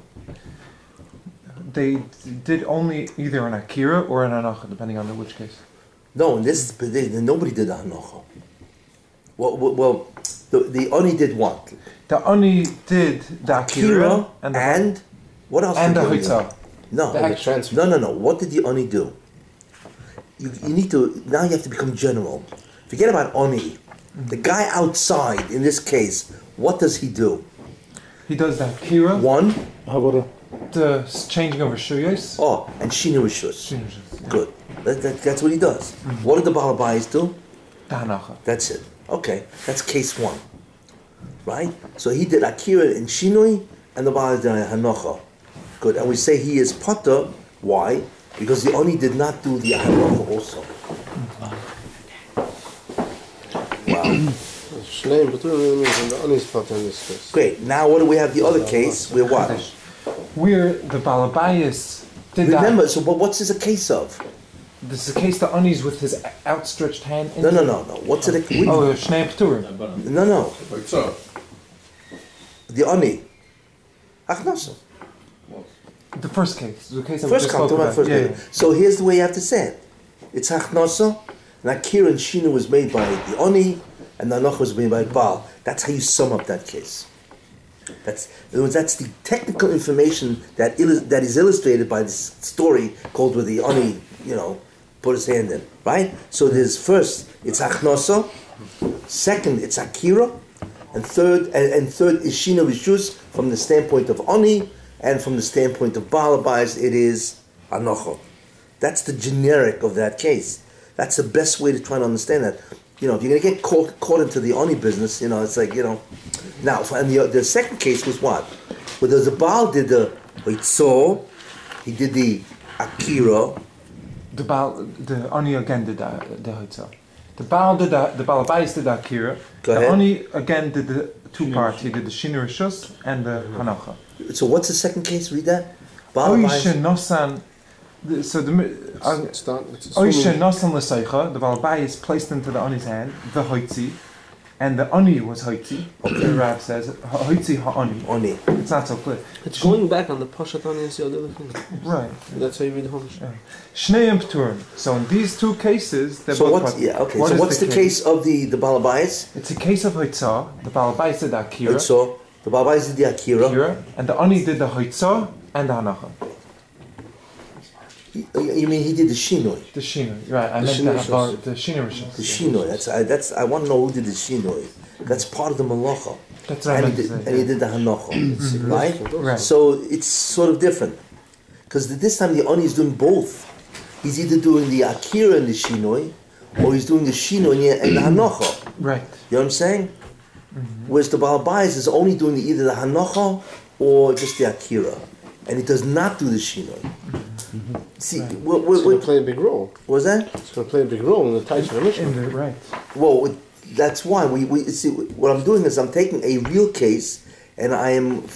they did only either an akira or an hanacha, depending on which case. No, in this nobody did the hanocha. Well, the Oni did what? The ani did the akira and what else? and the did Oni do? hoitzah. No, The act transfer. no. What did the Oni do? You need to, now you have to become general. Forget about Oni. The guy outside, in this case, what does he do? He does the akira, One, How about the changing over shuyos. and Shina Rishus. Good. That's what he does. What did the Baal Bayis do? The hanacha. That's it. Okay, that's case 1. right? So he did Akira in Shinoi, and the Baal did Hanocha. Good, and we say he is Potter. Why? Because the Oni did not do the Hanocha also. Wow. Shneim B'turim means the Oni is potter in this case. Great. Now, what do we have? The other case where what? Where the Balabayas did Remember. that. So, but what's this a case of? This is a case the Oni's with his outstretched hand. No. What's it? Shnei P'turim. No. Like so. The Oni. Achnasa. The first case. The case that we First just come spoke to my about. first Yeah, case. So here's the way you have to say it. It's Achnasa, and Akira and Shina was made by the Oni, and the Hanocha was made by Baal. That's how you sum up that case. That's the technical information that is illustrated by this story called where the Oni, put his hand in, right? So there's first, it's Achnasa, second, it's Akira, and third is Shina Rishus from the standpoint of Oni, and from the standpoint of Baal Abayis, it is Hanocha. That's the generic of that case. That's the best way to try to understand that. If you're going to get caught into the Oni business, it's like, Now, and the second case was what? Where the Baal did the Hitzor, he did the Akira. The Oni again did the Hitzah. The Baal did the Balabayas did the Akira. Go The ahead. Oni again did the two parts. He did the Shina Rishus and the Hanocha. So what's the second case? Read that. Baal Abayis. Oishe Nosan. So the It's assuming Oishe Nosan L'Seicha. The Balabayas placed into the Oni's hand the Hoitzi, and the Oni was Hoitzi. The Rab says Hoitzi HaOni. Oni. It's not so clear. it's going back on the Pashat Oni and the other thing. Right. That's how you read the Chumash. Shnei and P'turim. So in these two cases, they're So both what's potter. What So is what's the case of the Baal Abayis? It's a case of Hitzah. The Balabayas did the Akira. So the Baal Abayis did the Akira. And the Oni did the Hitzah and the Hanacha. You mean he did the Shinoi? The Shina, right? I The meant Shina the Shina Rishon. The Shinoi. That's I want to know who did the Shinoi. That's part of the Malacha. That's what I And meant he to did, say. and he did the Hanocha, right? Right. So it's sort of different because this time the Oni is doing both. He's either doing the Akira and the Shinoi, or he's doing the Shinoi and the Hanocha. Right. You know what I'm saying? Whereas the Baal Abayis is only doing either the Hanocha or just the Akira, and he does not do the Shinoi. See, It's going to play a big role. what was that? It's going to play a big role in the Taich of the Mishnah. Right. Well, that's why we see. What I'm doing is I'm taking a real case and I am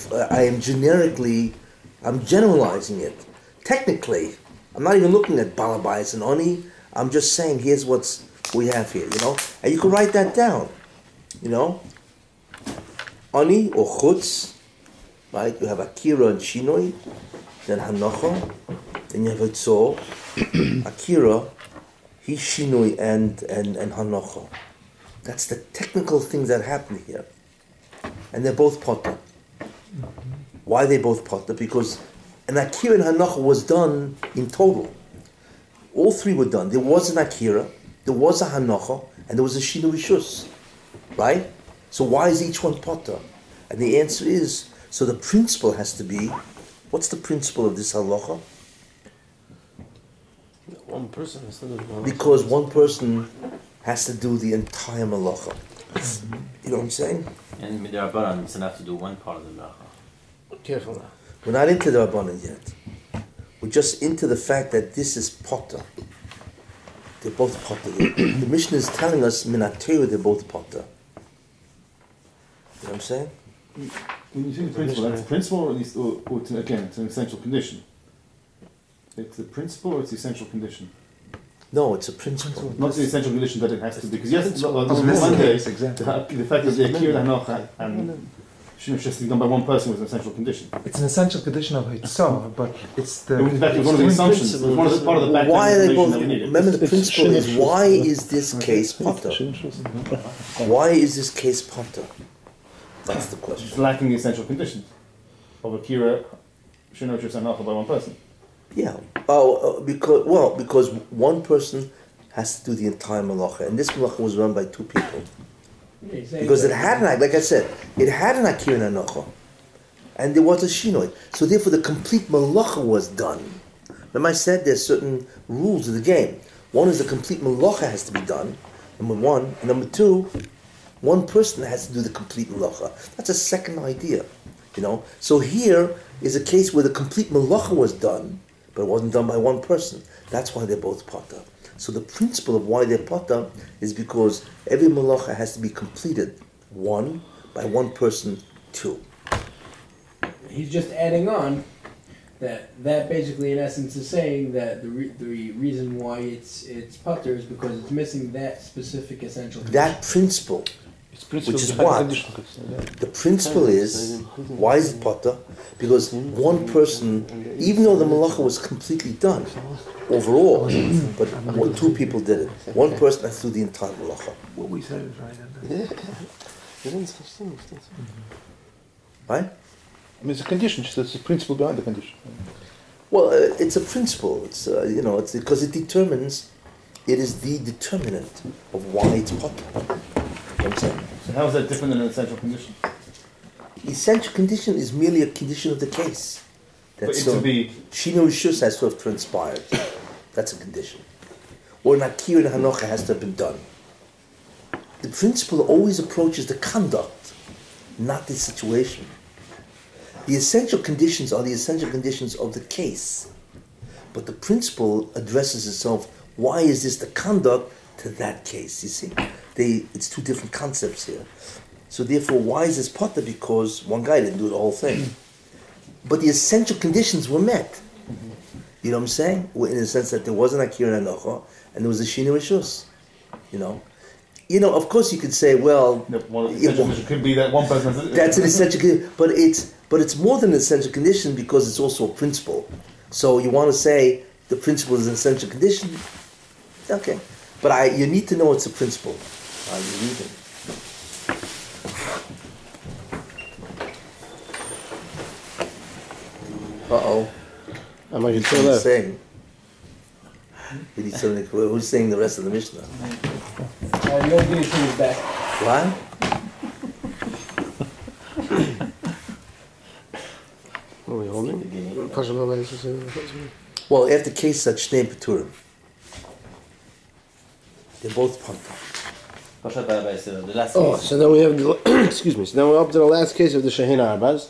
generalizing it. Technically, I'm not even looking at Baal Abayis and Oni. I'm just saying here's what we have here, and you can write that down, Oni or Chutz, right? You have Akira and Shinoi, then Hanocha, then you have Hitzor, Akira, he's Shinoi and Hanocha. That's the technical things that happen here. And they're both potter. Why are they both potter? Because an Akira and Hanocha was done in total. All three were done. There was an Akira, there was a Hanocha, and there was a Shinu Rishus. Right? So why is each one potter? And the answer is, so the principle has to be, what's the principle of this halacha? One person has to do it. Because one person has to do the entire malacha. You know what I'm saying? And Midrabanan doesn't have to do one part of the melacha. Careful now. We're not into the Rabbanan yet. We're just into the fact that this is potter. They're both potter. The Mishnah is telling us, Minateu, they're both potter. You know what I'm saying? When you say the principle, that's a principle, or at least, or it's an essential condition. It's the principle, or it's the essential condition. No, it's a principle. Not the essential condition that it has to be. Because yes, This Monday, case, exactly. the fact that the Akira Hanocha and Shinu just done by one person was an essential condition. It's an essential condition of Hitzah, but it's the. In fact, it was one of the assumptions. It was one of the, part of the background Why are they information both? that we needed. Remember, the principle is why is this case potter? Why is this case potter? That's the It's question. lacking the essential conditions of Akira Shinu and Hanocha by one person. Yeah. Because one person has to do the entire malacha, and this malacha was run by two people. Because it had like I said, it had an Akira and Hanocha, and there was a Shinoi. So therefore, the complete malacha was done. Remember, I said there's certain rules of the game. One is the complete malacha has to be done. Number one, and number two, One person has to do the complete malacha. That's a second idea, So here is a case where the complete malacha was done, but it wasn't done by one person. That's why they're both potter. So the principle of why they're potter is because every malacha has to be completed, one, by one person, two. He's just adding on that basically in essence is saying that the reason why it's putter is because it's missing that specific essential condition. That principle, which is what? The principle is, why is it putter? Because one person, even though the malacha was completely done, overall, but two people did it. One person has to do the entire malacha. What we said is right. Right? I mean, it's a condition. It's the principle behind the condition. Well, it's a principle. It's it's because it determines. It is the determinant of why it's potter. You know what I'm saying? So how is that different than an essential condition? Essential condition is merely a condition of the case. But it to be Shino Rishus has to have transpired. That's a condition. Or an Akir and Hanocha has to have been done. The principle always approaches the conduct, not the situation. The essential conditions are the essential conditions of the case. But the principle addresses itself, why is this the conduct to that case? You see? It's two different concepts here. So therefore, why is this potter? Because one guy didn't do the whole thing. But the essential conditions were met. You know what I'm saying? In the sense that there was an Akira and Anocha, and there was a Shina Rishus. Of course you could say, well... it could be that one person... That's an essential condition. But it's more than an essential condition because it's also a principle. So you want to say the principle is an essential condition? Okay. But you need to know it's a principle. You read it. Uh-oh. Am I still there? Saying? Who's saying the rest of the Mishnah? You don't give things back. What? What are we holding? Well, after case such name Peturim. They're both punta. The last Oh, case. so then we have excuse me. So then we're up to the last case of the Shehin Arbaz.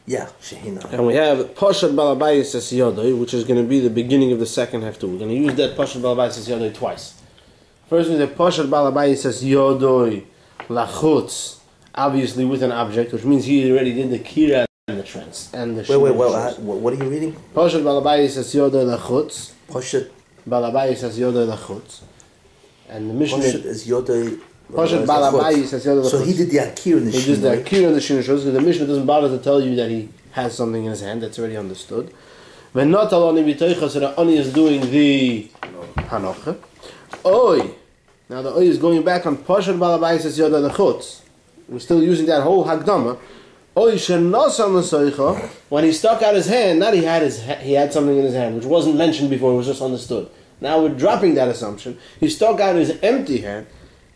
Yeah, Shehina. And we have Pashat Balabayis as Yodoi, which is going to be the beginning of the second half too. We're going to use that Pashat Balabayis as Yodoi twice. First we have Pashat Balabayis as Yodoi Lachutz, obviously with an object, which means he already did the Kira and the trance. And the what are you reading? Pashat Balabayis as Yodoi Lachutz. Pashat Balabayis as Yodoi Lachutz. And the Mishnah is Yodoi. Pashat Balabayis as Yodoi Lachutz. So he did the Akir and the Shina. He did the Akir and the Shina. The Mishnah doesn't bother to tell you that he has something in his hand. That's already understood. When not Alani B'Toicha, so the Ani is doing the Hanocha. Oi! Now the Oi is going back on Pashat Balabayis as Yodoi Lachutz. We're still using that whole Hagdama. Oi Shenasan L'Soicha. When he stuck out his hand, not he had something in his hand, which wasn't mentioned before, it was just understood. Now we're dropping that assumption. He stuck out his empty hand.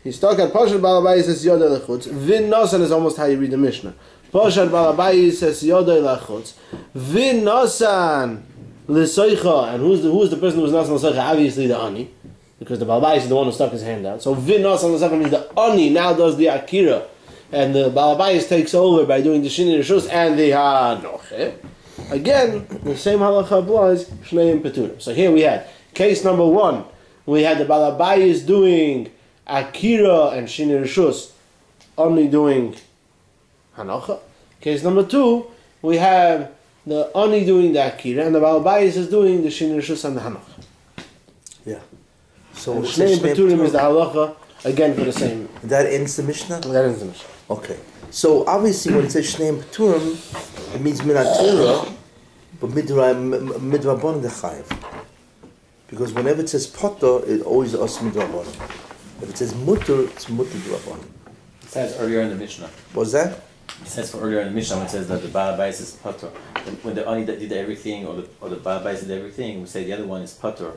He stuck out Pashat Balabayis as Yodoi Lachutz. Vin Nasan is almost how you read the Mishnah. Pashat Balabayis as Yodoi Lachutz. Vin Nasan L'Soicha. And who's the person who was Nasan L'Soicha? Obviously the Ani. Because the Balabayis is the one who stuck his hand out. So Vin Nasan L'Soicha means the Ani now does the Akira. And the Balabayis takes over by doing the Shini Rishus and the Hanoche. Again, the same halacha applies, Shneim Peturim. So here we had case number 1. We had the Balabayis doing Akira and Shini Rishus, only doing Hanocha. Case number 2, we have the Ani doing the Akira and the Balabayis is doing the Shini Rishus and the Hanocha. Yeah. So Shneim Peturim is the halacha, again for the same. That ends the Mishnah? That ends the Mishnah. Okay. So obviously when it says Shneim Peturim, it means Minatira, but Midrabon the Chayiv. Because whenever it says Potter, it always asks Midrabon. If it says Mutter, it's Mutter Drabon. It says earlier in the Mishnah. What's that? It says earlier in the Mishnah when it says that the Balabais is Potter. When the Ani did everything, or the Balabais did everything, we say the other one is Potter.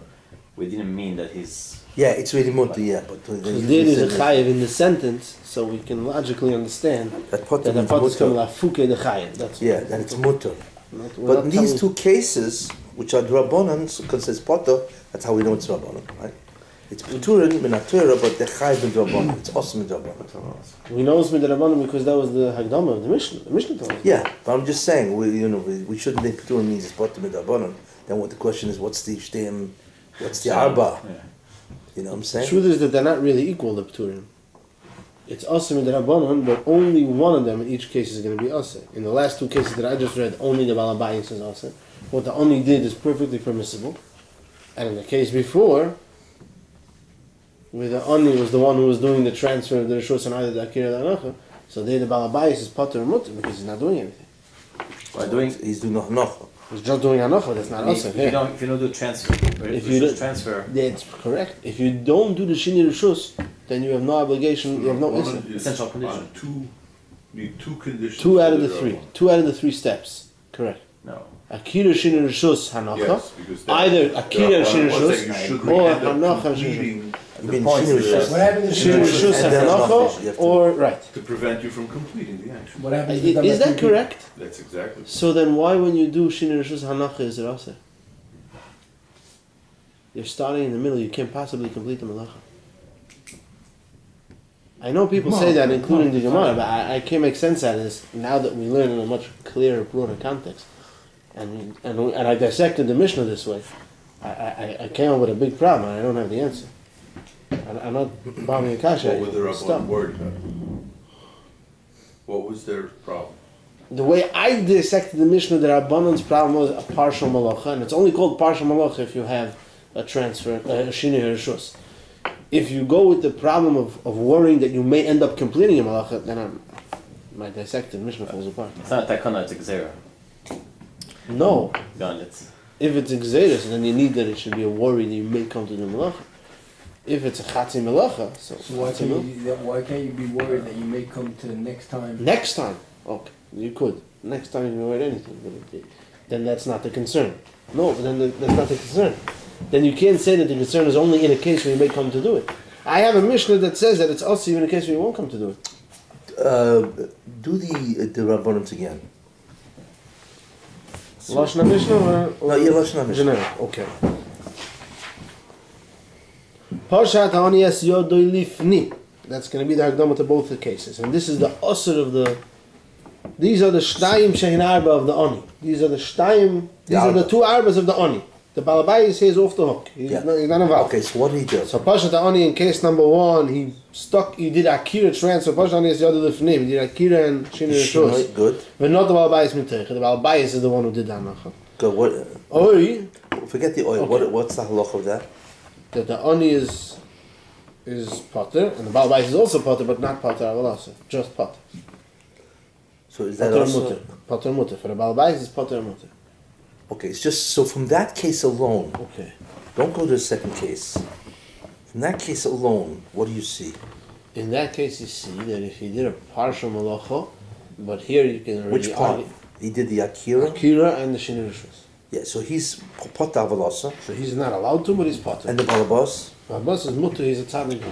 We didn't mean that he's... Yeah, it's really Mutter, yeah. But Because there is a chayiv in the sentence, so we can logically understand that Potter the means Potter is Mutter. la fuke de chayiv. That's Yeah, that it's Mutter. We're But in not these telling- two cases, which are Drabonan, because it says Potter, that's how we know it's Drabonan, right? It's Pturin min HaTorah, but they're Chayiv Midrabanan. It's also Midrabanan. We know it's Midrabanan because that was the Hagdama of the Mishnah. The Mishnah told us. Yeah, but I'm just saying, we shouldn't think Pturin means it's Potter Midrabanan. Then what the question is, what's the Shtem, what's the Arba? Yeah. You know what I'm The saying? truth is that they're not really equal, the Pturim. It's Asa Midrabanan, but only one of them in each case is going to be Asa. In the last two cases that I just read, only the Balabayis is Asa. What the Oni did is perfectly permissible. And in the case before, where the Oni was the one who was doing the transfer of the Rishos and either the Akira or the Anacha, so there the Balabayis is Pater or Mutter because he's not doing anything. He's doing Hanocha. He's just doing Anacha, that's not Asa. If you don't do transfer, If you don't- transfer, That's correct. If you don't do the Shini Rishos, then you have no obligation, you have no Issa. essential condition. Need two conditions. Two out of for the three. Two out of the three steps. Correct. No. Akira Shini Rishos Hanacha. Yes, because that- Either Akira Shini One Rishos thing, you should or end up Hanacha Shini completing You mean point Shini is Rishos. What happens if Shini the Rishos And then Hanacha or right. to prevent you from completing the action. What happens if Is that correct? That's exactly. So then why when you do Shini Rishos Hanacha is it also? You're starting in the middle, you can't possibly complete the Malacha. I know people say that, including the Gemara, but I can't make sense out of this now that we learn in a much clearer, broader context. And I dissected the Mishnah this way. I came up with a big problem, and I don't have the answer. I'm not bombing Akasha. What were their Stop. Rabban worried about? What was their problem? The way I dissected the Mishnah, the Rabbanon's problem was a partial malacha, and it's only called partial malacha if you have a transfer, a shini rishus. If you go with the problem of worrying that you may end up completing a malacha, then my dissected Mishnah falls apart. It's not takana, it's exera. No, Gone, it's if it's exeris, then you need that it should be a worry that you may come to the malacha. If it's a chatzi malacha, so Why can't you be worried that you may come to next time? next time, okay, you could. Next time you can avoid anything, but then that's not the concern. No, but then that's not the concern. Then you can't say that the concern is only in a case where you may come to do it. I have a Mishnah that says that it's also in a case where you won't come to do it. Do the Rabbanans again. Lashna Mishnah or No, yeah, Lashna Mishnah. generic? Okay. Parshat Ha'aniyas Yodoi Lifni. That's going to be the Hagdama to both the cases, and this is the Osir of the. These are the Shtayim Shein Arba of the Oni. These are the Shtayim. These are the two Arbas of the Oni. The Balabai is off the hook. He's not involved. Okay, so what did he do? So Pashat Ani in case number one, he did Akira transfer. Pashat Ani is the other Lifnim. He did Akira and Shini Rishos. Good. But not the Balabayis Mitech. The Balabayis is the one who did that. Good. What? Oi, Forget the oil. Okay. What's the halach of that? that the Ani is Potter, and the Balabayis is also Potter, but not Potter Avalasa. Just Potter. So is that Potter also? Mutter. Potter Mutter. For the Balabayis is Potter Mutter. Okay, it's just so from that case alone. Okay. Don't go to the second case. From that case alone, what do you see? In that case, you see that if he did a partial malacha, but here you can already Which part? argue He did the Akira. Akira and the Shini Rishos. Yeah, so he's Potter Avalasa. So he's not allowed to, but he's Potter. And the Balabas. Abbas is mutter, he's a tzaddik.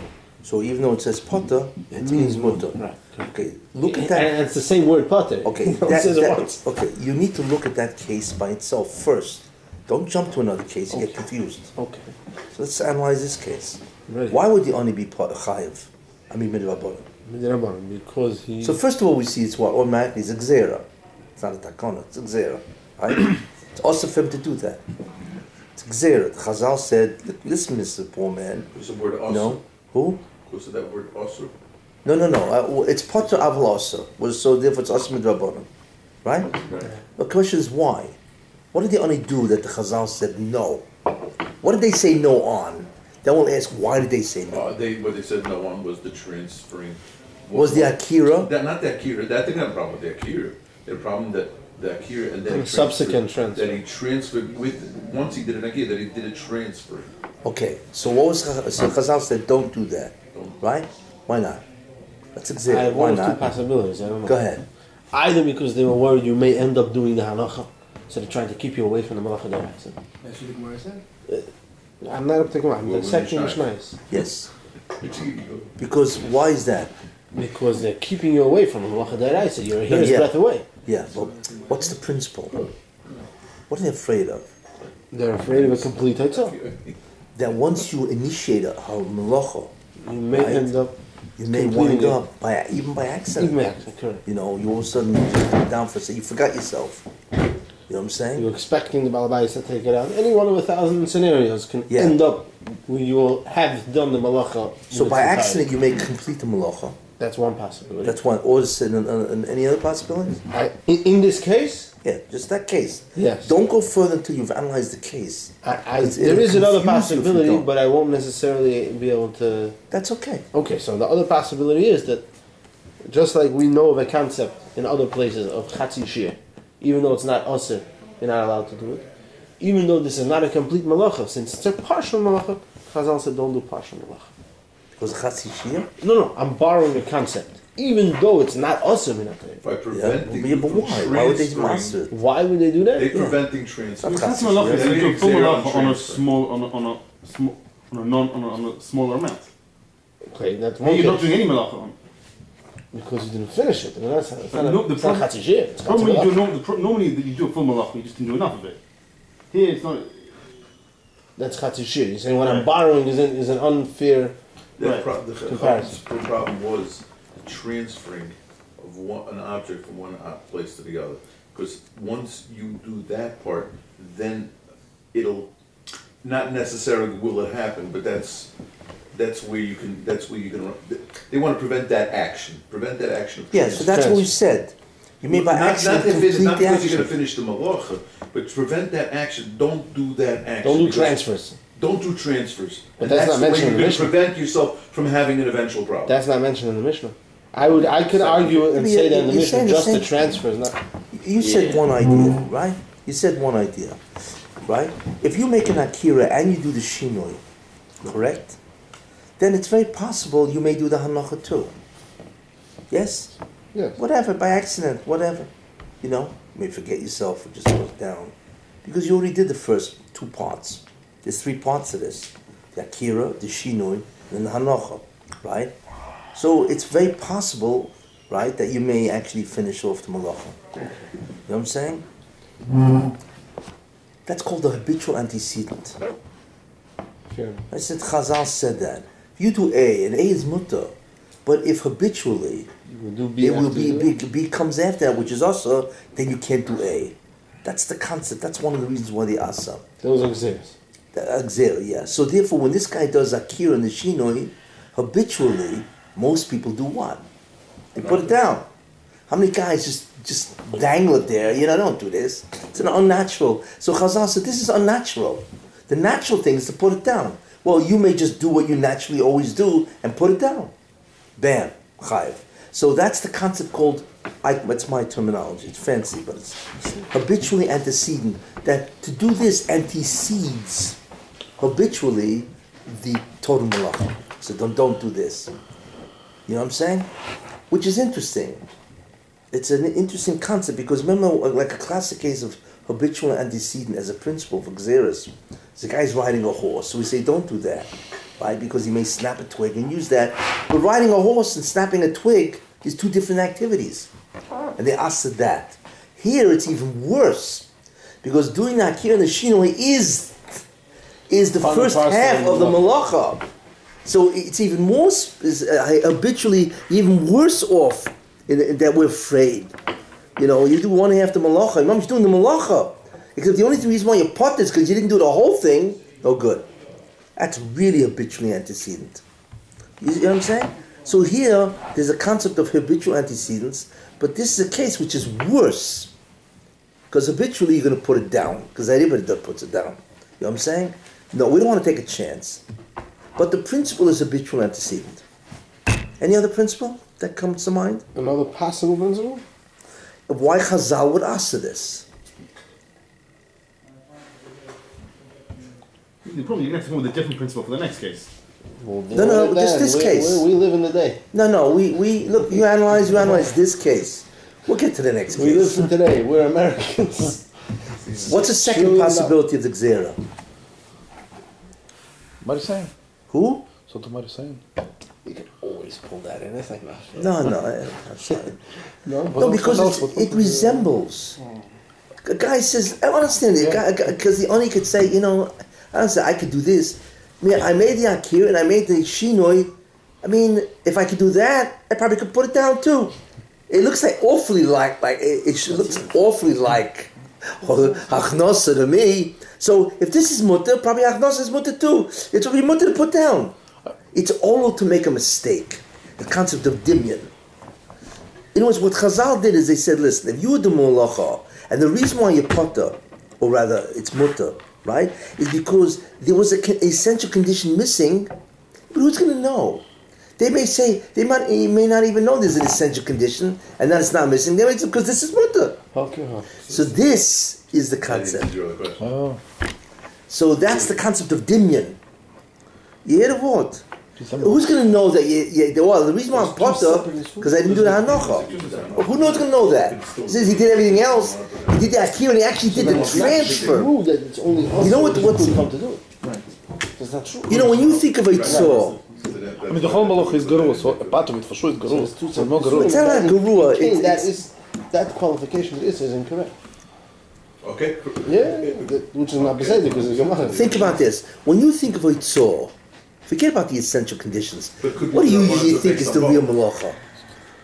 So even though it says Potter, it means Mutter. Right. Okay, look at that. And it's the same word potter. Okay, It says it once. okay, you need to look at that case by itself first. Don't jump to another case, you get confused. Okay. So let's analyze this case. Ready. Why would the Ani be chayiv? I mean, midrabanan. Because he. So first of all, we see it's what automatically is a gzera. It's not a takana, it's a gzera. Right? It's also for him to do that. It's a gzera. The Chazal said, listen, Mr. Poor Man. Was the word also? No. Who? Was it that word also? No. It's potter aval also. So therefore it's also midrabanan. Right? The question is why? What did the Ani do that the Chazal said no? What did they say no on? Then we'll ask, why did they say no? What they said no on was the transferring. Was the Akira? Not the Akira. That didn't have a problem with the Akira. They had a problem that the Akira and then And he subsequent transferred. transfer. That he transferred once he did an Akira, that he did a transfer. Okay, so what was so Chazal said don't do that, right? Why not? That's I exactly have why one of two not? possibilities. I don't know. Go ahead. Either because they were worried you may end up doing the hanacha, so they're trying to keep you away from the malacha deraisa. That's what the Gemara said. I'm not up to I'm Well, dissecting Mishnayos. Mishnayos. Yes. Because why is that? Because they're keeping you away from the malacha deraisa. You're a hair's Yeah. breadth away. Yeah, but what's the principle? What are they afraid of? They're afraid of a complete haitzah. that once you initiate a melacha, You may Right. end up. you may Completing wind it. up even by accident. Even accident, correct. You know, you all of a sudden you just go down for a second, you forgot yourself. You know what I'm saying? You're expecting the Balabais to take it out. Any one of 1,000 scenarios can Yeah. end up when you will have done the malacha. So in by its accident entirety. you may complete the malacha. That's one possibility. That's one. Or is it any other possibilities? In this case, Yeah, just that case. yes. Don't go further until you've analyzed the case. Because There it'll is another confuse you if you possibility, don't. but I won't necessarily be able to. That's okay. Okay, so the other possibility is that just like we know of a concept in other places of Chatzi Shir, even though it's not usher, you're not allowed to do it. Even though this is not a complete malacha, since it's a partial malacha, Chazal said don't do partial malacha. Because Chatzi Shir? No, I'm borrowing a concept. Even though it's not usher, we're not doing it. By preventing Yeah, but you why? from Why would they transferring- master it? Why would they do that? They're preventing transfer. Not That's Chatzi malacha. Shir. You do a full Zero malacha on a transfer. small, on a smaller amount. Okay, that's Hey, one you're not case. doing any malacha on. Because you didn't finish it. I mean, that's it's not No, the it's not problem- Chatzi Shir, it's Chatzi Normally, malacha. normally you do a full malacha, you just didn't do enough of it. Here, it's not. That's Chatzi Shir. You're saying what I'm Right. borrowing is an unfair. Right. The Comparison. problem was the transferring of an object from one place to the other. Because once you do that part, then it'll, not necessarily will it happen, but that's where you can, they want to prevent that action of Yeah, so that's what we said. You may by accident not complete because the you're going action. to finish the malacha, but to prevent that action, don't do that action. Don't do because- transfers. Don't do transfers. But And that's not the way mentioned in the you're Mishnah. gonna prevent yourself from having an eventual problem. That's not mentioned in the Mishnah. I could argue and Yeah, say that in the you're Mishnah saying the just the same- transfers, not. You said one idea, right? You said one idea, right? If you make an akira and you do the shinoi, correct? Then it's very possible you may do the hanacha too. Yes? Yes. Whatever, by accident, whatever. You know, you may forget yourself or just look down. Because you already did the first two parts. There's three parts to this. The akira, the shinoi, and the hanacha, right? So it's very possible, right, that you may actually finish off the malacha. You know what I'm saying? That's called the habitual antecedent. Sure. I said Chazal said that. You do A, and A is mutter. But if habitually You do B it will after be you do it. B comes after that, which is asa, then you can't do A. That's the concept. That's one of the reasons why the asa. Those are examples. The Axel, yeah. So therefore, when this guy does akira and the shinoi, habitually, most people do what? They put it down. How many guys just dangle it there? You know, don't do this. It's an unnatural. So Chazal said, this is unnatural. The natural thing is to put it down. Well, you may just do what you naturally always do and put it down. Bam, chayiv. So that's the concept called, that's my terminology, it's fancy, but it's habitually antecedent. That to do this antecedes habitually the total malacha. So don't do this. You know what I'm saying? Which is interesting. It's an interesting concept because remember, like a classic case of habitual antecedent as a principle for Xeris. The guy's riding a horse, so we say don't do that, right? Because he may snap a twig and use that. But riding a horse and snapping a twig is two different activities. And they asked that. Here it's even worse. Because doing the Akira and the Shinoi is the Part and first parcel half of the malacha. So it's even more habitually even worse off in that we're afraid. You know, you do one half the malacha. Your mom's doing the malacha. Except the only reason why you pot is because you didn't do the whole thing. No good. That's really habitually antecedent. You know what I'm saying? So here, there's a concept of habitual antecedents, but this is a case which is worse. Because habitually you're going to put it down, because everybody that puts it down. You know what I'm saying? No, we don't want to take a chance. But the principle is habitual antecedent. Any other principle that comes to mind? Another possible principle? Why Chazal would answer this? The problem, you're going to have to come with a different principle for the next case. Well, No, just this case. We live in the day. No, we look, you analyze this case. We'll get to the next We live case. in today. We're Americans. What's the second Surely not. possibility of the Xera? Marisayan. Who? So to Marisayan. You can always pull that in. It's like No, I'm sorry. No, No, because it resembles. A guy says, I understand it, because the Oni could say, you know, I understand, I could do this. I made the akir and I made the shinoi. I mean, if I could do that, I probably could put it down too. It looks like awfully like it looks awfully like hachnosa to me. So if this is mutter, probably hachnosa is mutter too. It's will be mutter to put down. It's all to make a mistake. The concept of dimyan. In other words, what Chazal did is they said, listen, if you were the molacha, and the reason why you're potter, or rather it's mutter, right, is because there was an essential condition missing, but who's going to know? They may say, you may not even know there's an essential condition, and that it's not missing. They may say, because this is mutter. Okay. So this is the concept. Oh. So that's the concept of dimyan. You hear the word? Who's going to know that the reason why I'm potter, because I didn't do the hanocha. Who knows going to know that? He says he did everything else. He did the akir and he actually did the transfer. You know what's come to do it? Right. That's not true. You know, when you think of a tzor, I mean, the whole malach is garua, so a part of it for sure is garua. It's no garua. it's not like garua. That qualification is incorrect. Okay. Yeah, which is not beside because it's Gemara. Think about this. When you think of a tzor, forget about the essential conditions. What do you usually think is the real malacha?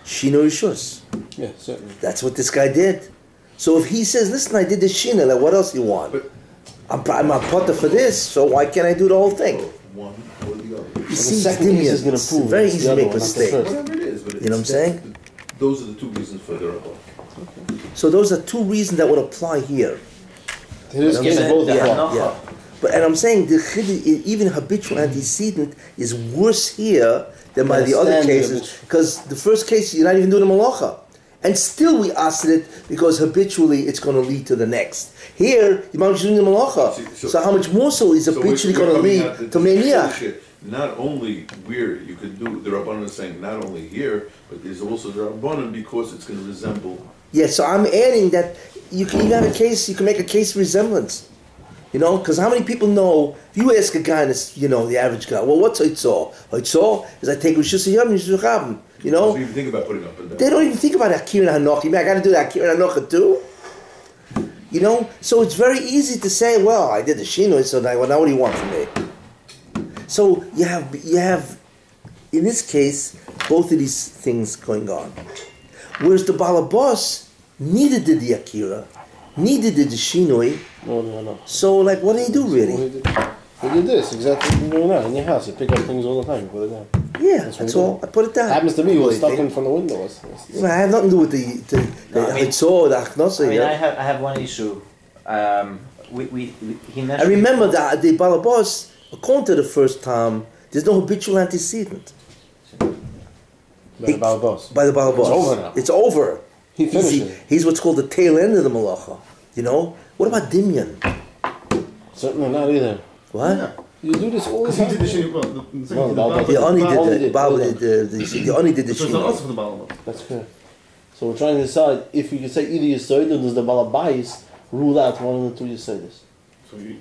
Shino Rishus. Yeah, certainly. That's what this guy did. So if he says, listen, I did the shina, like what else do you want? I'm a potter for this, so why can't I do the whole thing? One or the other. You see, it's very easy to make a mistake. Whatever it is, but You know what I'm saying? Those are the two reasons for the rabbi. So those are two reasons that would apply here. Yeah. But and I'm saying the even habitual antecedent is worse here than by the other cases, because the first case you're not even doing a malacha, and still we asked it because habitually it's going to lead to the next. Here you might be doing the malacha, so how much more so is habitually going to lead to meniach? Not only where you could do the Rabbanan is saying not only here, but there's also the Rabbanan because it's going to resemble. Yeah, so I'm adding that you can have a case. You can make a case resemblance. You know, because how many people know, if you ask a guy, the average guy, well, what's Hoitzor? Hoitzor is I take Rishus Yom and Rishus Chabim, you know? Don't even think about putting up and down. They don't even think about Akir and Hanoch. I got to do that Akir and Hanoch too? You know? So it's very easy to say, well, I did the Shino, so now what do you want from me? So you have, in this case, both of these things going on. Whereas the Balabos neither did the Akira, neither did the Shinoi. No. So, like, what do you do, really? He did this, exactly what you're doing now, in your house. You pick up things all the time, you put it down. Yeah, that's all. I put it down. Happens to me, it was stuck in from the window. I have nothing to do with the Hitzor, the Achnosa. I have one issue. I remember that the Balabos, according to the first time, there's no habitual antecedent. By the Balabos. By the Balabos. It's over now. It's over. He finished it. He's what's called the tail end of the Malacha. You know? What about Dimyan? Certainly not either. What? No. You do this all the Because he time. did the shit. The Oni did the So it's not also Shino. for the Balabas. That's correct. So we're trying to decide if you can say either Yisoid or does the Balabais rule out one of the two Yisoides. So he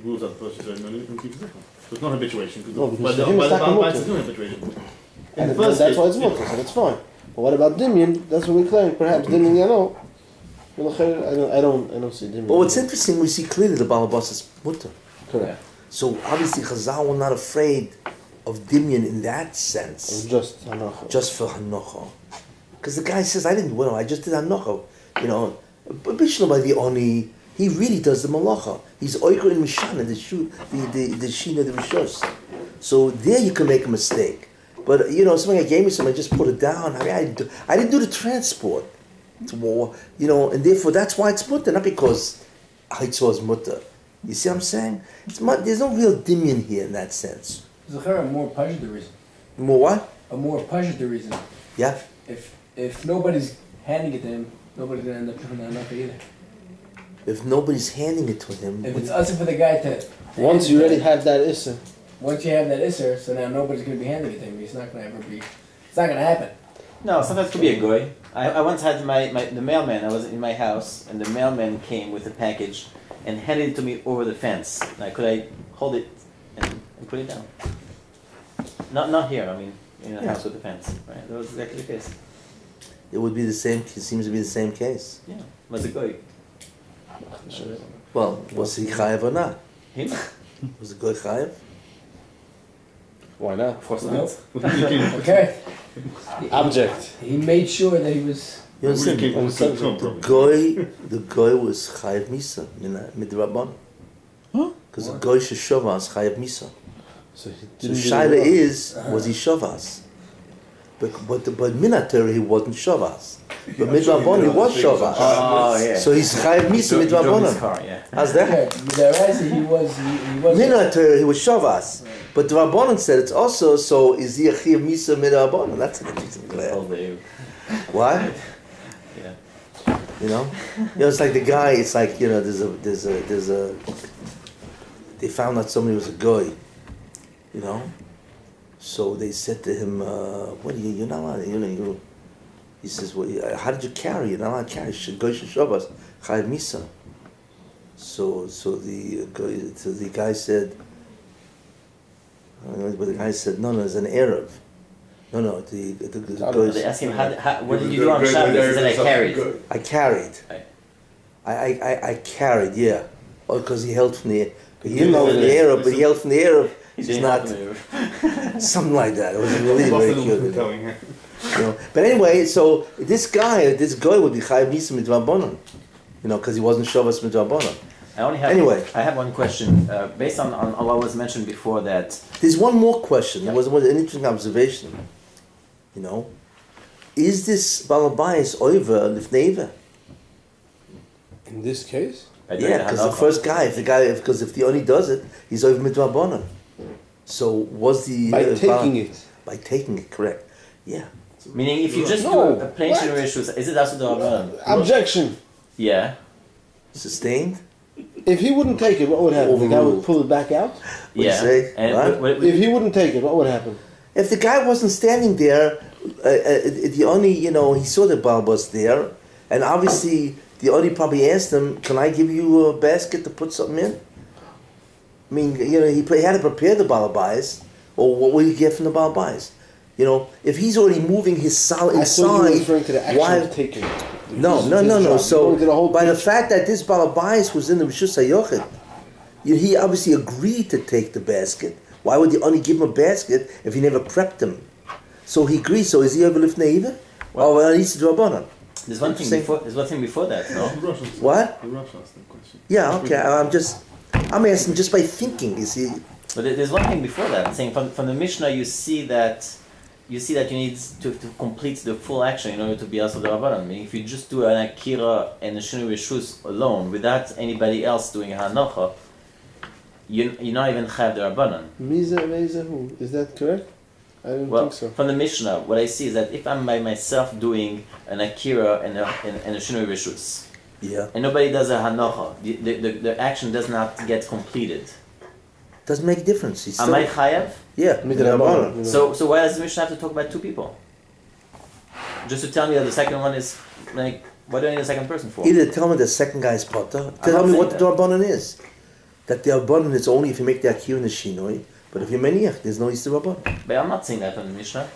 rules out the first Yisrael and then keeps the second. So it's not habituation. No, because by the him it's not Balabas mutter. it's not habituation. And that's why it's mutter, so that's fine. But what about Dimyan? That's what we claim. Perhaps Dimyan, I don't see Dimyan. Well, what's interesting, we see clearly the Balabas is mutter. Correct. So obviously Chazal were not afraid of Dimyan in that sense. Just Hanocha. Just for Hanocha. Because the guy says, I didn't win, I just did Hanocha. You know, but Bishlo by the Oni, he really does the Malacha. He's Oikor in Mishna, the Shina, the Rishos. So there you can make a mistake. But, something I gave me something, I just put it down. I mean, I didn't do the transport. It's more, and therefore that's why it's mutter, not because Haitzor is mutter. You see what I'm saying? There's no real dimyan here in that sense. Zachar, a more positive reason. More what? A more positive reason. Yeah? If nobody's handing it to him, nobody's going to end up doing that enough either. If nobody's handing it to him... If it's us for the guy to once you already have that Issa. Once you have that Isser, so now nobody's going to be handing it to him. It's not going to happen. No, sometimes it could be a goy. I once had the mailman. I was in my house, and the mailman came with a package and handed it to me over the fence. Now, could I hold it and put it down? Not here. I mean, in a house with a fence. Right? That was exactly the case. It would be the same. It seems to be the same case. Yeah, was a goy. Well, was he chayav or not? Him? Was the goy chayav? Why not? Frosted. Okay. Object. He made sure that he was. You understand? The guy was chayav misa midrabanan. Huh? Because the guy sheshavas chayav misa. So he So didn't shaila is was he shavas? But minater he wasn't shavas. But midrabanan he was shavas. Oh, yeah. So he's chayav misa He drove his midrabanan. car, yeah. How's that? Okay, Midaraisa, he was. Minater he was shavas. But the Rabbanan said it's also, so is he a chayav misa midrabanan? That's an interesting All claim. day. Why? Yeah. You know, it's like the guy. It's like, you know, there's a. They found out somebody was a goy. You know, so they said to him, "What are you? You're not allowed. You know, you." He says, "Well, how did you carry? You're not allowed to carry. Goy shavas chayav misa." So the guy said. But the guy said, "No, it's an Arab." No. The They asked him, what did you do on Shabbos? He said, I carried. I carried. I carried, yeah. Oh, because he held from the. He held from the Arab, but he held from the Arab. It's not something like that. It was really very cute. You know. But anyway, so this guy would be chayav misa midrabanan, you know, because he wasn't shavas midrabanan. I have one question based on what was mentioned before that. There's one more question. Yep. There was an interesting observation. You know, is this balabais over lifneiva? In this case? Yeah, because the first guy, because if the oni does it, he's over midrabanan. So was the By taking it. By taking it, correct? Yeah. Meaning, if you just do a plain shinur issues, is it also the Rabbanan? Objection. Yeah. Sustained. If he wouldn't take it, what would happen? The guy would pull it back out? What'd you say? And If he wouldn't take it, what would happen? If the guy wasn't standing there, the only, you know, he saw the balbas there, and obviously the only probably asked him, "Can I give you a basket to put something in?" I mean, you know, he had to prepare the balabais, or what will you get from the balabais? You know, if he's already moving his sal inside, I thought you were referring to the action of taking it. No. So by the picture. fact that this balabais was in the Rishus HaYochid, he obviously agreed to take the basket. Why would he only give him a basket if he never prepped him? So he agrees. So is he over lifnei iver? Well, he's the Rabbanan. There's one thing before. There's one thing before that, no? What? The Rosh asked that question. Yeah. Okay. I'm asking just by thinking. Is he? But there's one thing before that. I'm saying from the Mishnah, you see that you need to complete the full action in order to be also the Rabbanan. I mean, if you just do an Akira and a Shinui Rishus alone without anybody else doing a Hanocha, you're not even Chayav the Rabbanan. Meza who? Is that correct? I don't think so. From the Mishnah, what I see is that if I'm by myself doing an Akira and a Shinui Rishus, Yeah. and nobody does a Hanocha, the action does not get completed. Doesn't make a difference. He's Am still, I Chayav? yeah. Midrabanan. So why does the Mishnah have to talk about two people? Just to tell me that the second one is like, what do I need a second person for? Either tell me the second guy's potter. I'm Tell not me what the saying Rabbanan is. That the Rabbanan is only if you make the Akira and the Shinoi. But if you're Meniach, there's no Yisra Rabbanan. But I'm not saying that from the Mishnah.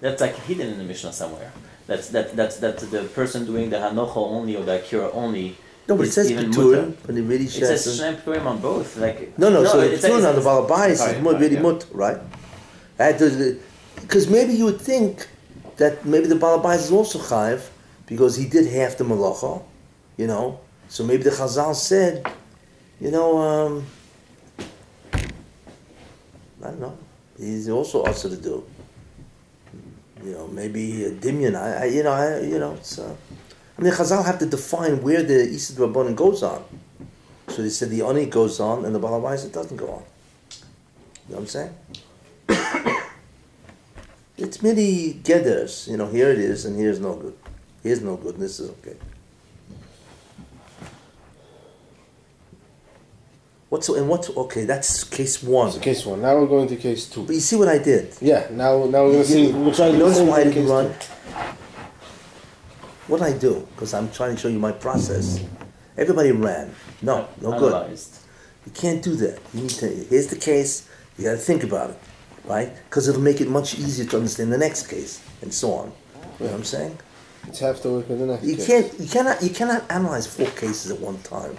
That's like hidden in the Mishnah somewhere. That's the person doing the Hanocha only or the Akira only. No, but it is says even Peturim, mutter. but it really It says says. Shnei Peturim on both. Like No, so it's Peturim on the Balabais sorry, is really yeah. mut, right? Because maybe you would think that maybe the Balabais is also Chayiv because he did half the Malacha, you know. So maybe the Chazal said, you know, I don't know. He's also also to do. You know, maybe a Dimyan. It's. I mean, Chazal have to define where the Yisud Rabbanan goes on. So they said the Oni goes on and the Balabais it doesn't go on. You know what I'm saying? It's merely Geders. You know, here it is and here's no good. Here's no good and this is okay. Okay, that's case one. That's case one. Now we're going to case two. But you see what I did? Yeah, now we're going to see. We're trying to Notice see why I case didn't run? two. What did I do? Because I'm trying to show you my process. Everybody ran. No good. Analyzed. You can't do that. You need to. Here's the case. You got to think about it, right? Because it'll make it much easier to understand the next case and so on. You know what I'm saying? Let's have to work with the next You case. You cannot analyze 4 cases at one time.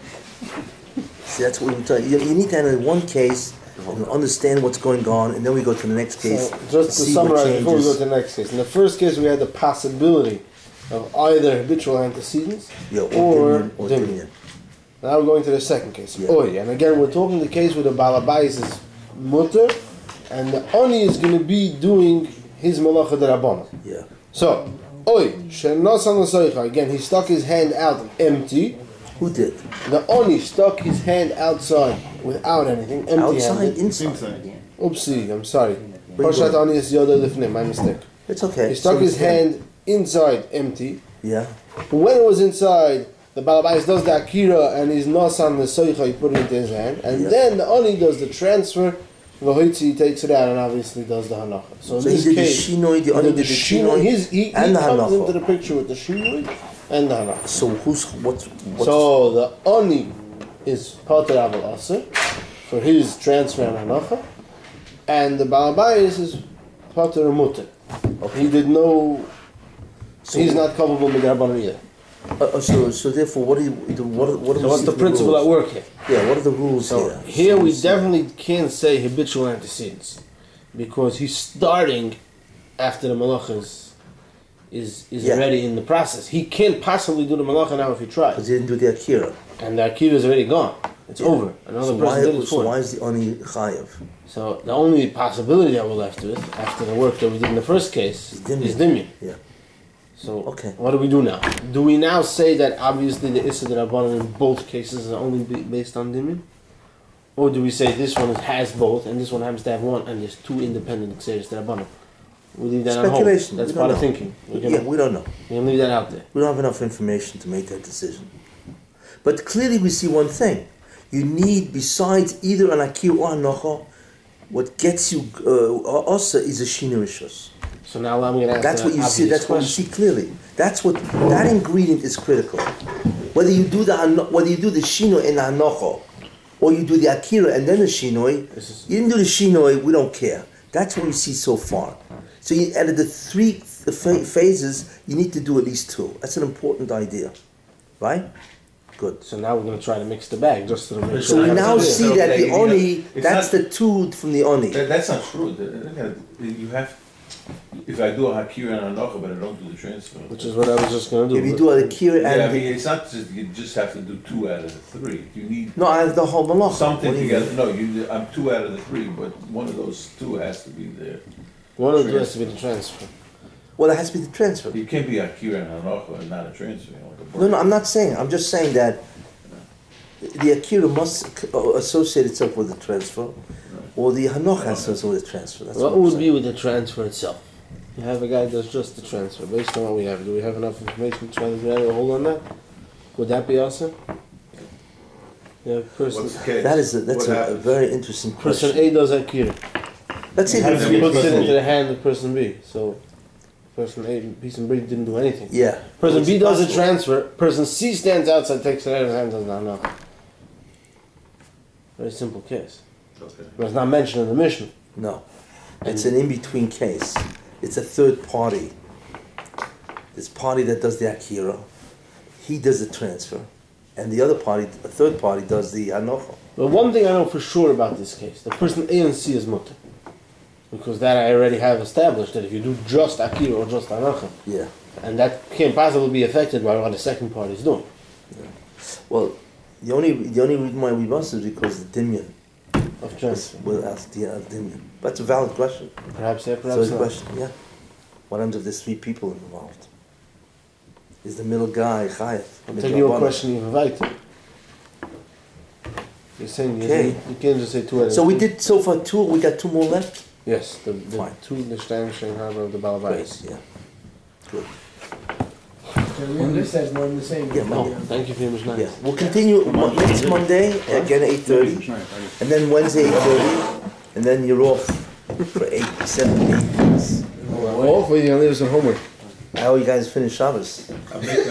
See, that's what we're talking. You need to analyze one case and understand what's going on, and then we go to the next case. So just to summarize before we go to the next case. In the first case, we had the possibility of either habitual antecedents or dimyan. Now we're going to the second case. Yeah. Oy, and again we're talking the case where the balabais is mutter, and the oni is going to be doing his malacha derabbanan. Yeah. So, oy, shenasan l'soicha. Again, he stuck his hand out empty. Who did? The oni stuck his hand outside without anything, Outside, empty-handed. inside. Oopsie, I'm sorry. Wait, Parshat oni is yoda lifnim. My mistake. It's okay. He stuck So his it's hand inside empty. Yeah. But when it was inside, the balabais does the akira and he's nasan l'soicha. He put it into his hand, and then the oni does the transfer. He takes it out and obviously does the hanacha. So in So this he did case, the shinoi, the oni did the shinoi, he and the comes into hanacha. the picture with the shinoi and the hanacha. So what's So the oni is pater aval aser for his transfer and hanacha, and the balabais is pater mutter. He did no. So- he's not culpable with rabbanon either. so therefore, what do you what do So we what's see the from principle rules? at work here? Yeah. What are the rules So here? here So we see- definitely can't say habitual antecedents because he's starting after the malacha is Yeah. already in the process. He can't possibly do the malacha now if he tries, Because he didn't do the akira. and the akira is already gone. It's over. Another So person did it so for why him. is the oni chayav? So the only possibility that we're left with after the work that we did in the first case is dimyan. Yeah. So Okay. what do we do now? Do we now say that obviously the issa derabbanan in both cases is only based on dimyan? Or do we say this one has both and this one happens to have one and there's two independent exeris derabbanan? We leave that on hold. Speculation. That's We part don't of know. thinking. We We don't know. can leave that out there. We don't have enough information to make that decision. But clearly we see one thing. You need, besides either an akir or an nocha, what gets you also is a shinurishus. So now I'm going to ask That's what you see. obvious That's what you question. see clearly. That's what that ingredient is critical. Whether you do the shino in the hanocha, or you do the akira and then the shinoi, This is- you didn't do the shinoi. We don't care. That's what we see so far. So out of the three phases, you need to do at least two. That's an important idea, right? Good. So now we're going to try to mix the bag just to make sure. So we have it now clear. see that the oni, It's that's not- the two from the oni. That's not true. You have, if I do a hakir and a nocha, but I don't do the transfer. Which is what I was just going to do. If you do a akira Yeah, I and mean, it's not just, you just have to do 2 out of the 3. You need no, I have the whole malacha. something What do you together. mean? No, I'm 2 out of the 3, but one of those 2 has to be there. One of them has to be the transfer. Well, it has to be the transfer. You can't be a hakir and a nocha and not a transfer. No, I'm not saying. I'm just saying that the akira must associate itself with the transfer, or the hanoch has to associate with the transfer. That's What I'm would saying. be with the transfer itself? You have a guy that does just the transfer. Based on what we have, do we have enough information to try to get a hold on that? Would that be awesome? Yeah, person What's the case? That's What a happens? very interesting person question. A does akira. Let's see. He if Yeah. puts it Person into B. the hand of person B. So person A, person B didn't do anything. Yeah. Person It's B does the possible. transfer. Person C stands outside, takes it out of his hand, does not know. Very simple case. Okay. But it's not mentioned in the Mishnah. No, it's an in-between case. It's a third party. This party that does the akira, he does the transfer, and the other party, a third party, does the hanocha. But one thing I know for sure about this case, the person A and C is mutter. Because that I already have established that if you do just akira or just anacha, Yeah. and that can't possibly be affected by what the second party is doing. Well, the only reason why we must is because the dimyan Of is transfer. without the dimyan. That's a valid question. Perhaps yeah, So perhaps the not. question, yeah. What happens if there's 3 people involved? Is the middle guy chayav? I'll take your question even weiter. You're saying Okay. you can't just say 2 out of So we 3. did so far 2. We got 2 more left. Yes, the Fine. 2 Nishtaim Shein Harbor of the Balabais. Yeah. Good. So this says more than the same. Yeah, Oh, thank you for your Mishnayos. Yeah. We'll continue next Monday again 8:30, and then Wednesday 8:30, and then you're off for 7, 8 weeks. Hopefully you're going to leave us some homework. How you guys finish Shabbos? I'll make